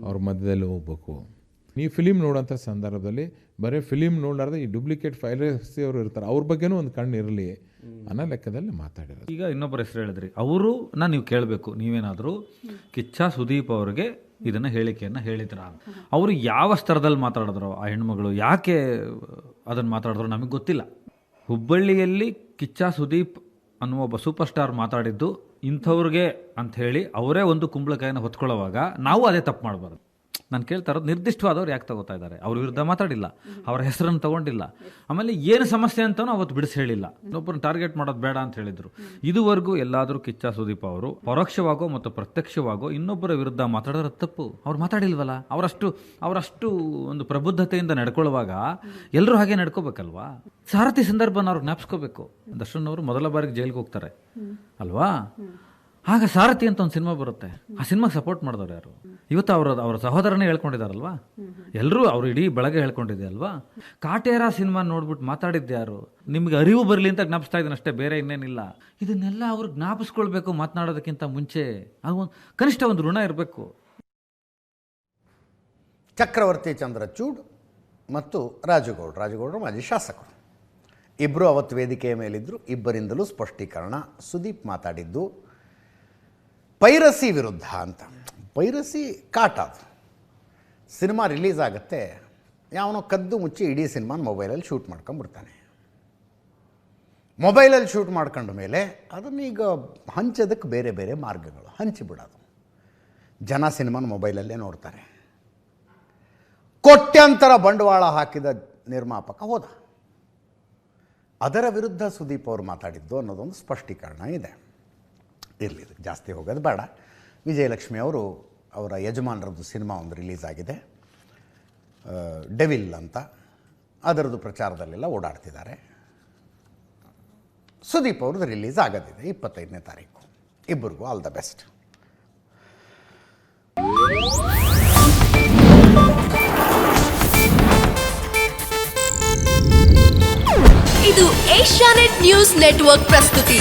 ಅವ್ರ ಮಧ್ಯದಲ್ಲಿ ಹೋಗ್ಬೇಕು. ನೀವು ಫಿಲಿಮ್ ನೋಡೋಂಥ ಸಂದರ್ಭದಲ್ಲಿ ಬರೀ ಫಿಲಿಮ್ ನೋಡಾರ್ದೆ ಈ ಡೂಪ್ಲಿಕೇಟ್ ಫೈಲರ್ಸಿ ಅವರು ಇರ್ತಾರೆ, ಅವ್ರ ಬಗ್ಗೆನೂ ಒಂದು ಕಣ್ಣು ಇರಲಿ ಅನ್ನೋ ಲೆಕ್ಕದಲ್ಲಿ ಮಾತಾಡಿರೋದು. ಈಗ ಇನ್ನೊಬ್ಬರ ಹೆಸರು ಹೇಳಿದ್ರಿ, ಅವ್ರನ್ನ ನೀವು ಕೇಳಬೇಕು, ನೀವೇನಾದರೂ ಕಿಚ್ಚ ಸುದೀಪ್ ಅವ್ರಿಗೆ ಇದನ್ನು ಹೇಳಿಕೆಯನ್ನು ಹೇಳಿದ್ರ, ಅವರು ಯಾವ ಸ್ತರದಲ್ಲಿ ಮಾತಾಡಿದ್ರು, ಆ ಹೆಣ್ಮಗಳು ಯಾಕೆ ಅದನ್ನು ಮಾತಾಡಿದ್ರು ನಮಗೆ ಗೊತ್ತಿಲ್ಲ. ಹುಬ್ಬಳ್ಳಿಯಲ್ಲಿ ಕಿಚ್ಚ ಸುದೀಪ್ ಅನ್ನುವ ಒಬ್ಬ ಸೂಪರ್ ಸ್ಟಾರ್ ಮಾತಾಡಿದ್ದು ಇಂಥವ್ರಿಗೆ ಅಂಥೇಳಿ ಅವರೇ ಒಂದು ಕುಂಬಳಕಾಯನ್ನು ಹೊತ್ಕೊಳ್ಳೋವಾಗ ನಾವು ಅದೇ ತಪ್ಪು ಮಾಡಬಾರ್ದು. ನಾನು ಕೇಳ್ತಾ ಇರೋದು, ನಿರ್ದಿಷ್ಟವಾದವ್ರು ಯಾಕೆ ತಗೋತಾ ಇದ್ದಾರೆ, ಅವ್ರ ವಿರುದ್ಧ ಮಾತಾಡಿಲ್ಲ, ಅವರ ಹೆಸರನ್ನು ತಗೊಂಡಿಲ್ಲ, ಆಮೇಲೆ ಏನು ಸಮಸ್ಯೆ ಅಂತಲೂ ಅವತ್ತು ಬಿಡಿಸಿ ಹೇಳಿಲ್ಲ, ಇನ್ನೊಬ್ಬರನ್ನ ಟಾರ್ಗೆಟ್ ಮಾಡೋದು ಬೇಡ ಅಂತ ಹೇಳಿದರು. ಇದುವರೆಗೂ ಎಲ್ಲಾದರೂ ಕಿಚ್ಚ ಸುದೀಪ್ ಅವರು ಪರೋಕ್ಷವಾಗೋ ಮತ್ತು ಪ್ರತ್ಯಕ್ಷವಾಗೋ ಇನ್ನೊಬ್ಬರ ವಿರುದ್ಧ ಮಾತಾಡೋದು ತಪ್ಪು. ಅವ್ರು ಮಾತಾಡಿಲ್ವಲ್ಲ, ಅವರಷ್ಟು ಒಂದು ಪ್ರಬುದ್ಧತೆಯಿಂದ ನಡ್ಕೊಳ್ಳುವಾಗ ಎಲ್ಲರೂ ಹಾಗೆ ನಡ್ಕೋಬೇಕಲ್ವಾ. ಸಾರಥಿ ಸಂದರ್ಭನ ಅವ್ರು ಜ್ಞಾಪಿಸ್ಕೋಬೇಕು. ದರ್ಶನ್ ಅವರು ಮೊದಲ ಬಾರಿಗೆ ಜೈಲಿಗೆ ಹೋಗ್ತಾರೆ ಅಲ್ವಾ, ಆಗ ಸಾರಥಿ ಅಂತ ಒಂದು ಸಿನಿಮಾ ಬರುತ್ತೆ, ಆ ಸಿನಿಮಾಗೆ ಸಪೋರ್ಟ್ ಮಾಡಿದವ್ರು ಯಾರು? ಇವತ್ತು ಅವರ ಸಹೋದರನೇ ಹೇಳ್ಕೊಂಡಿದ್ದಾರಲ್ವಾ, ಎಲ್ಲರೂ ಅವರು ಇಡೀ ಬೆಳಗ್ಗೆ ಹೇಳ್ಕೊಂಡಿದ್ದೆ ಅಲ್ವಾ. ಕಾಟೇರ ಸಿನಿಮಾ ನೋಡ್ಬಿಟ್ಟು ಮಾತಾಡಿದ್ದೆ ಯಾರು? ನಿಮ್ಗೆ ಅರಿವು ಬರಲಿ ಅಂತ ಜ್ಞಾಪಿಸ್ತಾ ಇದ್ದೀನಿ ಅಷ್ಟೇ, ಬೇರೆ ಇನ್ನೇನಿಲ್ಲ. ಇದನ್ನೆಲ್ಲ ಅವ್ರು ಜ್ಞಾಪಿಸ್ಕೊಳ್ಬೇಕು ಮಾತನಾಡೋದಕ್ಕಿಂತ ಮುಂಚೆ, ಅದು ಕನಿಷ್ಠ ಒಂದು ಋಣ ಇರಬೇಕು. ಚಕ್ರವರ್ತಿ ಚಂದ್ರಚೂಡ್ ಮತ್ತು ರಾಜುಗೌಡರು ಮಾಜಿ ಶಾಸಕರು ಇಬ್ಬರು ಅವತ್ತು ವೇದಿಕೆಯ ಮೇಲಿದ್ದರು. ಇಬ್ಬರಿಂದಲೂ ಸ್ಪಷ್ಟೀಕರಣ. ಸುದೀಪ್ ಮಾತಾಡಿದ್ದು ಪೈರಸಿ ವಿರುದ್ಧ ಅಂತ. ಪೈರಸಿ ಕಾಟ. ಅದು ಸಿನಿಮಾ ರಿಲೀಸ್ ಆಗುತ್ತೆ, ಯಾವನೋ ಕದ್ದು ಮುಚ್ಚಿ ಇಡೀ ಸಿನಿಮಾನ ಮೊಬೈಲಲ್ಲಿ ಶೂಟ್ ಮಾಡ್ಕೊಂಡ್ಬಿಡ್ತಾನೆ. ಮೊಬೈಲಲ್ಲಿ ಶೂಟ್ ಮಾಡ್ಕೊಂಡ ಮೇಲೆ ಅದನ್ನೀಗ ಹಂಚೋದಕ್ಕೆ ಬೇರೆ ಬೇರೆ ಮಾರ್ಗಗಳು, ಹಂಚಿಬಿಡೋದು. ಜನ ಸಿನಿಮಾನ ಮೊಬೈಲಲ್ಲೇ ನೋಡ್ತಾರೆ. ಕೋಟ್ಯಾಂತರ ಬಂಡವಾಳ ಹಾಕಿದ ನಿರ್ಮಾಪಕ ಹೋದ. ಅದರ ವಿರುದ್ಧ ಸುದೀಪ್ ಅವರು ಮಾತಾಡಿದ್ದು ಅನ್ನೋದೊಂದು ಸ್ಪಷ್ಟೀಕರಣ ಇದೆ. ಇರಲಿ, ಇದಕ್ಕೆ ಜಾಸ್ತಿ ಹೋಗೋದು ಬೇಡ. ವಿಜಯಲಕ್ಷ್ಮಿ ಅವರು ಅವರ ಯಜಮಾನರದ್ದು ಸಿನಿಮಾ ಒಂದು ರಿಲೀಸ್ ಆಗಿದೆ, ಡೆವಿಲ್ ಅಂತ. ಅದರದ್ದು ಪ್ರಚಾರದಲ್ಲೆಲ್ಲ ಓಡಾಡ್ತಿದ್ದಾರೆ. ಸುದೀಪ್ ಅವ್ರದ್ದು ರಿಲೀಸ್ ಆಗೋದಿದೆ 25ನೇ ತಾರೀಕು. ಇಬ್ಬರಿಗೂ ಆಲ್ ದ ಬೆಸ್ಟ್. ಇದು ಏಷ್ಯಾನೆಟ್ ನ್ಯೂಸ್ ನೆಟ್ವರ್ಕ್ ಪ್ರಸ್ತುತಿ.